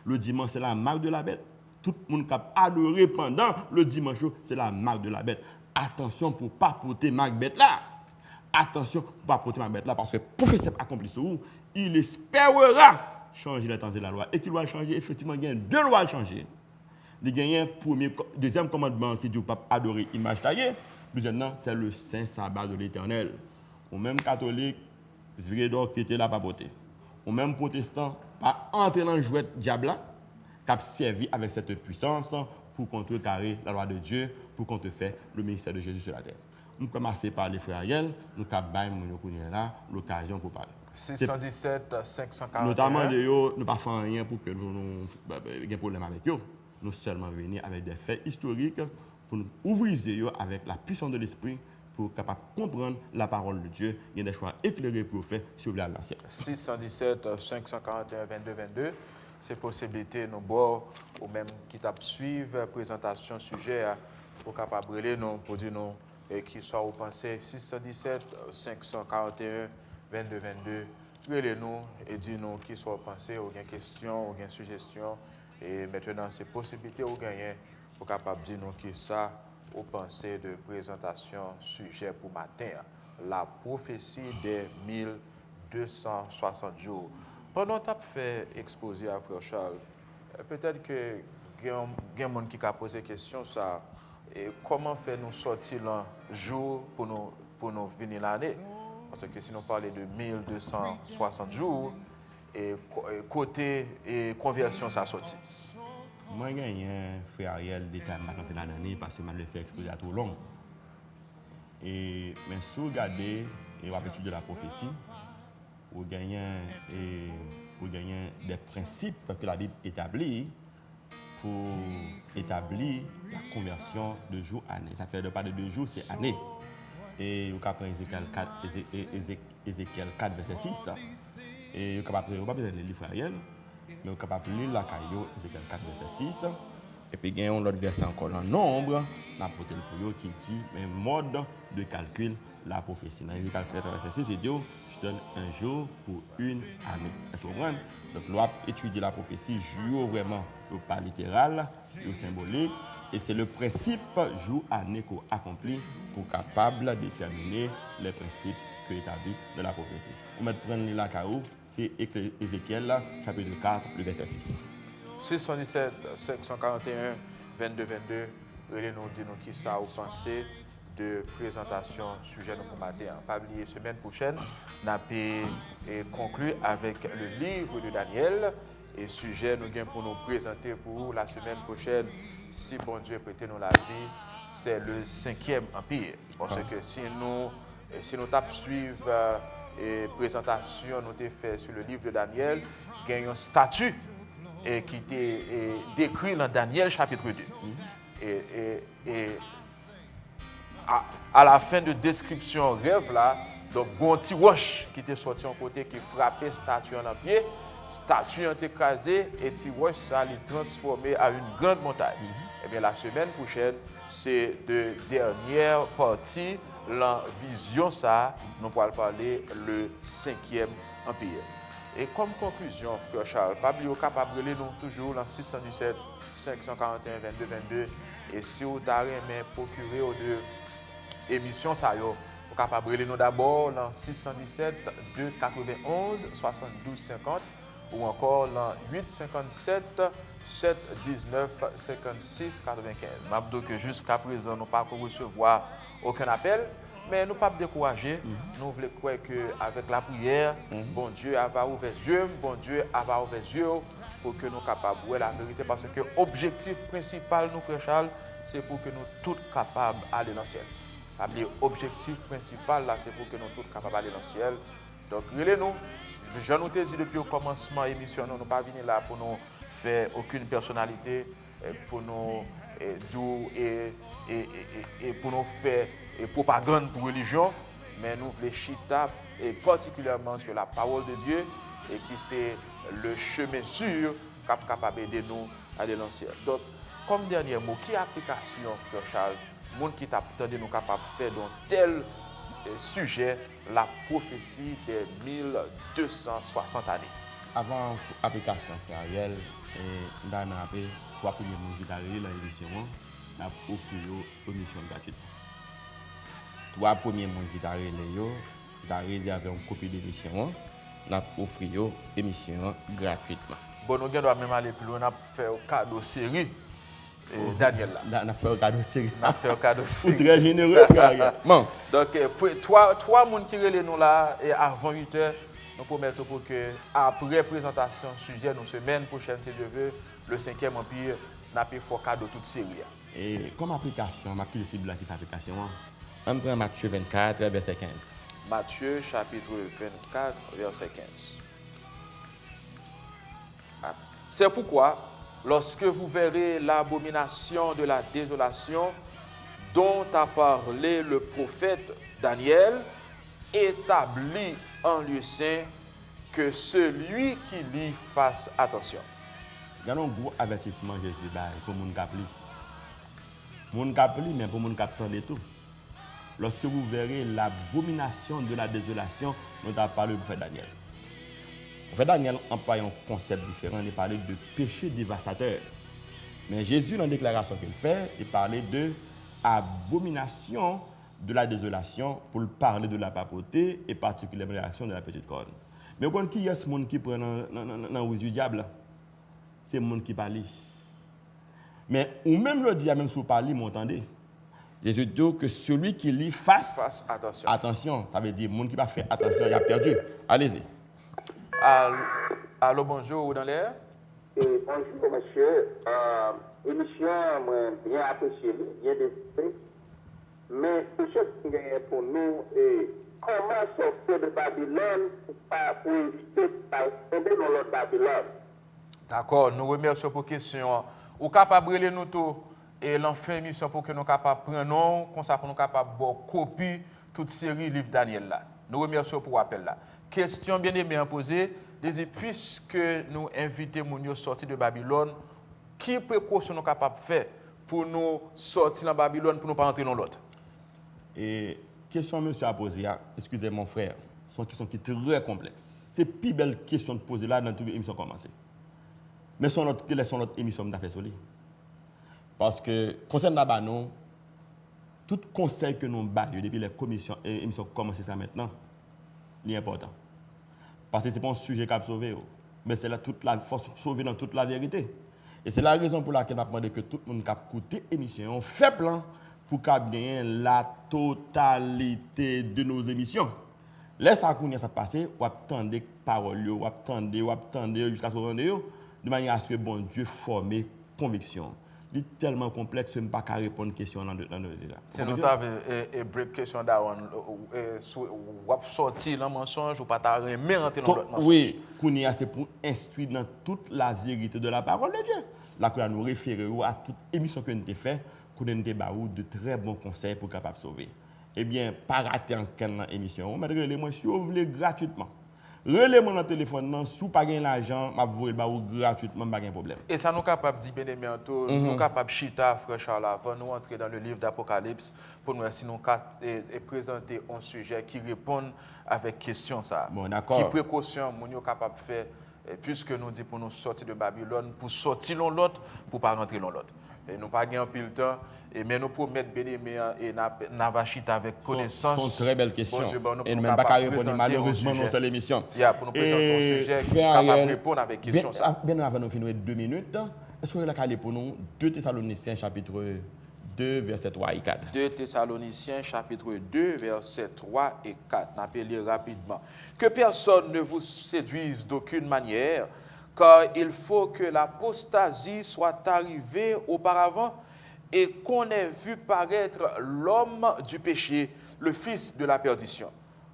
Le dimanche, c'est la marque de la bête. Tout le monde qui a adoré pendant le dimanche, c'est la marque de la bête. Attention pour ne pas porter marque bête là. Attention pour ne pas porter marque bête là. Parce que pour faire cette accomplissement, il espérera changer les temps de la loi. Et qu'il va changer, effectivement, il y a deux lois à changer. Il y a un deuxième commandement qui dit au pape adorer image taillée. Deuxièmement, c'est le saint sabbat de l'Éternel. Ou même catholique, viré d'or qui était la papauté. Ou même protestant, pas entrer dans le jouet diable qui a servi avec cette puissance pour contrecarrer la loi de Dieu, pour contrefaire le ministère de Jésus sur la terre. Nous commençons par les frères Ariel, nous avons l'occasion pour parler. 617, 541. Notamment, nous ne pas faire rien pour que nous ayons un problème avec eux. Nous seulement venir avec des faits historiques pour nous ouvrir les yeux avec la puissance de l'esprit pour être capable de comprendre la parole de Dieu. Il y a des choix éclairés pour faire sur l'ancien. 617, 541, 22, 22. C'est possibilité nous boire ou même qui t'a suivre présentation sujet pour capable de nous pour dire nous et qui soit au pensée 617 541 22 22. Relez-nous et dis-nous qui soit au pensée ou bien question ou bien suggestion et maintenant c'est possibilité ou gagner pour capable dire nous qui ça au pensée de présentation sujet pour matin la prophétie des 1260 jours. Pendant que tu as fait exposer à Frère Charles, peut-être que il y a des gens qui ont posé la question, ça, et comment faire nous sortir le jour pour nous venir l'année? Parce que si nous parlons de 1260 jours, et côté et conversion, ça sorti. Moi, j'ai un frère Ariel qui a marqué l'année parce que je l'ai fait exposer à tout long. Mais si vous regardez et vous étudiez la prophétie, vous gagnez des principes que la Bible établit pour établir la conversion de jour à année. Ça fait de pas de 2 jours, c'est année. Et vous avez Ézéchiel 4, verset 6. Et vous avez besoin de livre Ariel, mais vous êtes capable de lire la caillou, Ézéchiel 4, verset 6. Et puis il y a un autre verset encore dans Nombre, l'apôtre pour qui dit un mode de calcul la prophétie. Dans Ézéchiel 4, verset 6, il dit je donne un jour pour une année. Est-ce que vous comprenez? Donc, l'on étudier la prophétie, jour vraiment, pas littéral, symbolique. Et c'est le principe jour-année qu'on accomplit pour capable de déterminer les principes que établit de la prophétie. On va prendre la caou, c'est Ézéchiel, chapitre 4, le verset 6. 617, 541, 22, 22. Nous disons qui ça vous pensez de présentation sujet nous matin. Pas oublier semaine prochaine, nous avons conclu avec le livre de Daniel et sujet nous avons pour nous présenter pour la semaine prochaine. Si bon Dieu prête nous la vie, c'est le 5e empire. Parce que si nous tapons suivre et présentation nous avons fait sur le livre de Daniel, il y a un statut qui était décrit dans Daniel chapitre 2. Et à la fin de description rêve là, donc bon petit roche qui était sorti en côté qui frappait statue en pied, statue en écrasée et petit roche ça l'est transformé à une grande montagne. Et bien la semaine prochaine, c'est de dernière partie la vision ça, nous pourrons parler le 5e empire. Et comme conclusion, Frère Charles, pas oublier capable de nous toujours dans 617 541 22 22 et si vous avez procurer de émission ça yo, vous capable de nous d'abord dans 617 291 72 50 ou encore dans 857 719 56 95. M'abdou que jusqu'à présent nous pas recevoir aucun appel. Mais nous ne pas décourager, nous voulons croire qu'avec la prière, bon Dieu va ouvrir les yeux, bon Dieu va ouvrir les yeux pour que nous soyons capables de voir la vérité. Parce que l'objectif principal, nous, Frère Charles, c'est pour que nous tous capables d'aller dans le ciel. L'objectif principal, là, c'est pour que nous tous capables d'aller dans le ciel. Donc, relez-nous. Je nous ai dit depuis le commencement de l'émission, nous ne sommes pas venus là pour nous faire aucune personnalité, pour nous et pour nous faire propagande pour religion, mais nous voulons chita et particulièrement sur la parole de Dieu et qui c'est le chemin sûr capable d'aider nous à aller dans le ciel. Donc, comme dernier mot, qui application, frère Charles, monde qui t'attendait nous capable de faire dans tel sujet la prophétie des 1260 années. Avant l'application Ariel, nous avons rappelé 3 premiers mots qui arrivent dans l'émission, nous avons offert une émission gratuite. 3 premiers mots qui arrivent, nous avons réservé une copie de l'émission, nous avons offert une émission gratuitement. Bon, nous devons même aller plus loin, nous avons fait un cadeau série. Daniel là. On a fait un cadeau série. On a fait un cadeau série. Très généreux, frère. Bon. Donc, trois personnes qui relèvent nous là, et avant 8 heures, nous promettons pour que, après présentation sujet, nous semaine prochaine, si Dieu veut, le 5e Empire, nous avons fait un cadeau toute série. Et comme application, ma petite cible qui fait application, on prend Matthieu 24, verset 15. Matthieu, chapitre 24, verset 15. C'est pourquoi, lorsque vous verrez l'abomination de la désolation dont a parlé le prophète Daniel, établi en lieu saint, que celui qui lit fasse attention. Il y a un gros avertissement Jésus pour les gens qui lisent. Les gens qui lisent, mais pour les gens qui attendent tout. Lorsque vous verrez l'abomination de la désolation dont a parlé le prophète Daniel. Le prophète Daniel emploie un concept différent, il parlait de péché dévastateur. Mais Jésus, dans la déclaration qu'il fait, il parlait de abomination de la désolation pour parler de la papauté et particulièrement de l'action de la petite corne. Mais qui est ce monde qui prend dans le du diable? C'est le monde qui parle. Mais ou même le dit, même si vous parlez, vous m'entendez. Jésus dit que celui qui lit fasse attention. Attention, ça veut dire le monde qui va faire attention, il a perdu. Allez-y. Allô, bonjour, dans l'air? Bonjour, monsieur. Émission, moi, bien appréciée, bien décidée. Mais ce qui est pour nous, comment sortir de Babylone pour éviter de tomber dans l'autre Babylone? D'accord, nous remercions pour la question. Vous êtes capable de nous tout et l'enfin mission pour que nous capables de prendre, comme ça pour nous capables de copier toute série livre Daniel là. Nous remercions pour l'appel là. Question bien aimée à poser, puisque nous invitons les gens sortir de Babylone, qui précaution nous capables de faire pour nous sortir de Babylone pour ne pas entrer dans l'autre? Et question monsieur a posée, excusez mon frère, c'est une question qui est très complexe. C'est la plus belle question de poser là dans toute l'émission commencée. Mais son notre émission m'a fait soli. Parce que concernant la banon, tout conseil que nous avons depuis les commissions et l'émission commencé ça maintenant, c'est important. Parce que ce n'est pas un sujet qui a sauvé, mais c'est toute la force sauver dans toute la vérité. Et c'est la raison pour laquelle je demande que tout le monde qui a écouté l'émission fait plan pour gagner la totalité de nos émissions. Laisse ça passer, ou attendre les paroles, ou attendre jusqu'à ce moment de manière à ce que bon Dieu forme conviction. C'est tellement complexe que je ne peux pas répondre à une question dans le débat. Si nous avons une question d'avant, ou sortir dans le mensonge, ou pas rentrer dans l'autre mensonge. Oui, c'est pour instruire dans toute la vérité de la parole de Dieu. Là, nous référons à toute émission que nous avons faite, nous avons de très bons conseils pour capable sauver. Eh bien, pas rater en quelle émission, mais relez-moi si vous voulez gratuitement. Relez-moi dans le téléphone, si vous n'avez pas l'argent, je vais gratuitement, pas de problème. Et ça nous capable de dire, bien aimé, nous capable de chita, frère Charles, avant nous entrer dans le livre d'Apocalypse, pour nous essayer de présenter un sujet qui répond avec question ça. Bon, d'accord. Qui précaution, nous sommes capables de faire, puisque nous disons pour nous sortir de Babylone, pour sortir dans l'autre, pour ne pas rentrer dans l'autre. Et nous pas gagner pile temps, mais nous promettons bien aimé et Navachita avec connaissance. C'est une très belle question. Bon, et nous ne pouvons pas répondre malheureusement dans cette émission. Pour nous présenter un sujet qui est capable de répondre avec question ça. Bien avant de finir 2 minutes, est-ce que vous avez pour nous 2 Thessaloniciens chapitre 2, versets 3 et 4. 2 Thessaloniciens chapitre 2, versets 3 et 4. On peut lire rapidement. Que personne ne vous séduise d'aucune manière, car il faut que l'apostasie soit arrivée auparavant et qu'on ait vu paraître l'homme du péché, le fils de la perdition.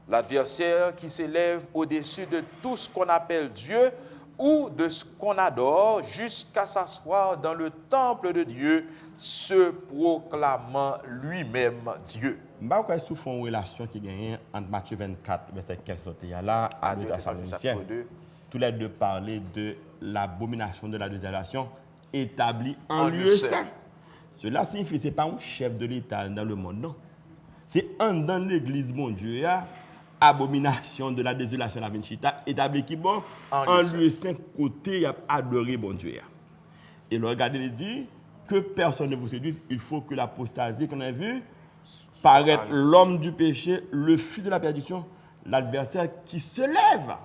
L'adversaire qui s'élève au-dessus de tout ce qu'on appelle Dieu ou de ce qu'on adore jusqu'à s'asseoir dans le temple de Dieu, se proclamant lui-même Dieu. Je ne sais pas si vous une relation qui gagne entre Matthieu 24, verset 15 là, à 2 Thessaloniciens. Tous les deux parlaient de l'abomination de la désolation établie en lieu saint. Cela signifie que ce n'est pas un chef de l'État dans le monde, non. C'est dans l'église, mon Dieu, abomination de la désolation de la Vinchita établie qui bon en lieu saint côté adoré, bon Dieu. Et le regardez, il dit que personne ne vous séduise, il faut que l'apostasie qu'on a vue paraître l'homme du péché, le fils de la perdition, l'adversaire qui se lève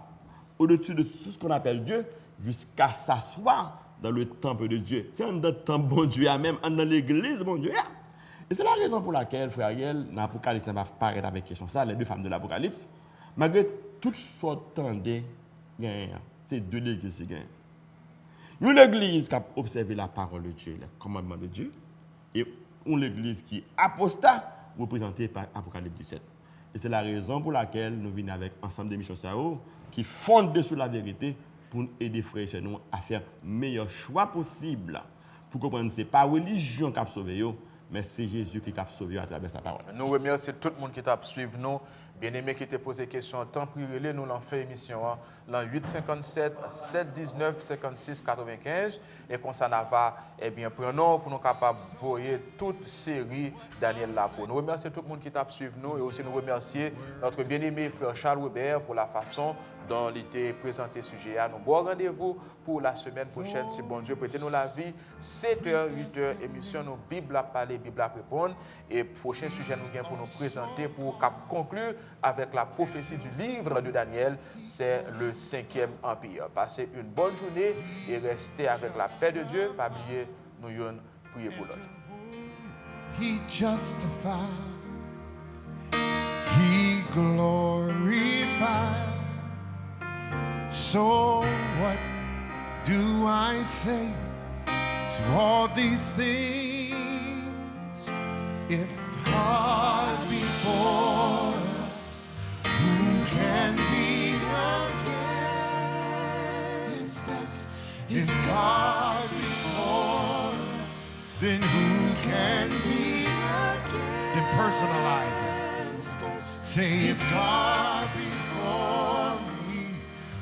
au-dessus de tout ce qu'on appelle Dieu jusqu'à s'asseoir dans le temple de Dieu. C'est dans le temple, bon Dieu, même dans l'église, bon Dieu. Et c'est la raison pour laquelle, frère Ariel, dans l'Apocalypse, va paraître avec question ça, les deux femmes de l'Apocalypse, malgré toutes sortes de c'est deux églises qui gagnent. Une église qui a observé la parole de Dieu, les commandements de Dieu, et une église qui est apostat, représentée par Apocalypse 17. Et c'est la raison pour laquelle nous venons avec ensemble des missions SAO qui fondent sur la vérité pour aider frères et nous à faire le meilleur choix possible. Pour comprendre que ce n'est pas la religion qui a sauvé, mais c'est Jésus qui a sauvé à travers sa parole. Nous remercions tout le monde qui t'a suivi nous. Bien-aimé qui t'a posé question, tant pis, nous l'avons fait émission dans 857 719 56 95 et qu'on s'en va, eh bien, prenons pour nous capables de voir toute série Daniel Lapo. Nous remercions tout le monde qui t'a suivi nous et aussi nous remercions notre bien-aimé frère Charles Robert pour la façon dont il était présenté ce sujet. Nous bon rendez-vous pour la semaine prochaine, si bon Dieu prête nous la vie. 7h, 8h, émission, nous Bible à parler, Bible à répondre. Et prochain sujet, nous avons pour nous présenter, pour conclure avec la prophétie du livre de Daniel, c'est le 5e empire. Passez une bonne journée et restez avec la paix de Dieu. Pas oublier, nous allons prier pour l'autre. He justified, he glorified. So what do I say to all these things? If God be for us, who can be against us? If God be for us, then who can be against? Then personalize it. Say, if God be for me,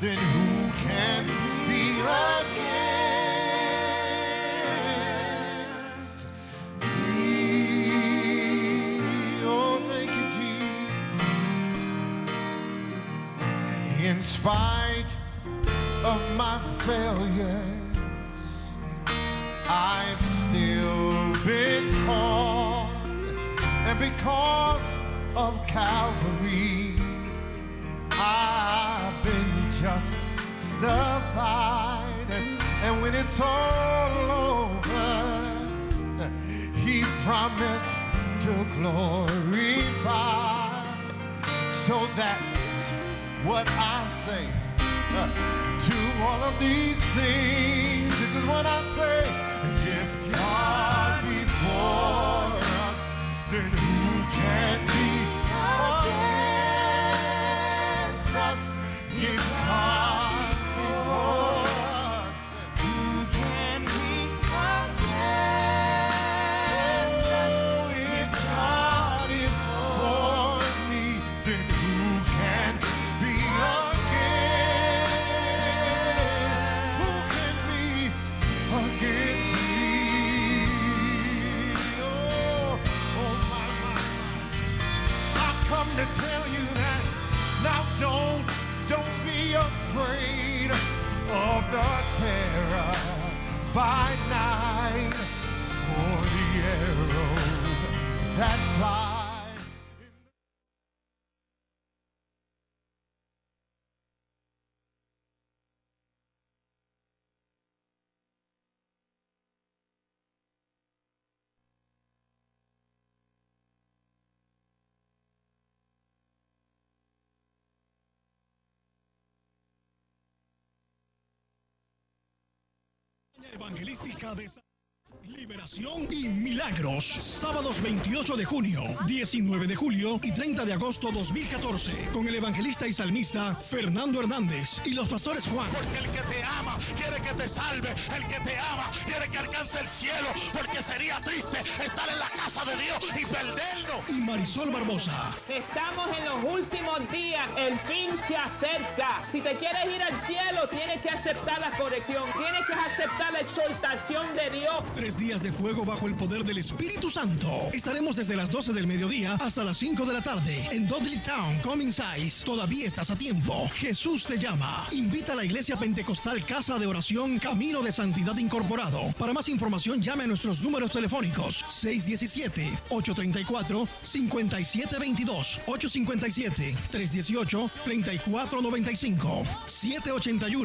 then who can be against me? Oh, thank you, Jesus. In spite of my failures, I've still been called, and because of Calvary, I've been justified. And when it's all over, he promised to glorify. So that's what I say to all of these things. This is what I say. If God be for us, then who can be against us? If God be for us, who can be against us? If God is for me, then who can be against? Who can be against me? Oh my. I come to tell you that now don't be afraid of the terror by night or the arrows that fly. Evangelística de Liberación y milagros. Sábados 28 de junio, 19 de julio y 30 de agosto 2014. Con el evangelista y salmista Fernando Hernández y los pastores Juan. Porque el que te ama quiere que te salve. El que te ama quiere que alcance el cielo. Porque sería triste estar en la casa de Dios y perdernos. Y Marisol Barbosa. Estamos en los últimos días. El fin se acerca. Si te quieres ir al cielo, tienes que aceptar la corrección. Tienes que aceptar la exhortación de Dios. 3 días de fuego bajo el poder del Espíritu Santo. Estaremos desde las 12 del mediodía hasta las 5 de la tarde en Dudley Town, Coming Size. Todavía estás a tiempo. Jesús te llama. Invita a la Iglesia Pentecostal Casa de Oración Camino de Santidad Incorporado. Para más información llame a nuestros números telefónicos 617-834-5722, 857-318-3495, 781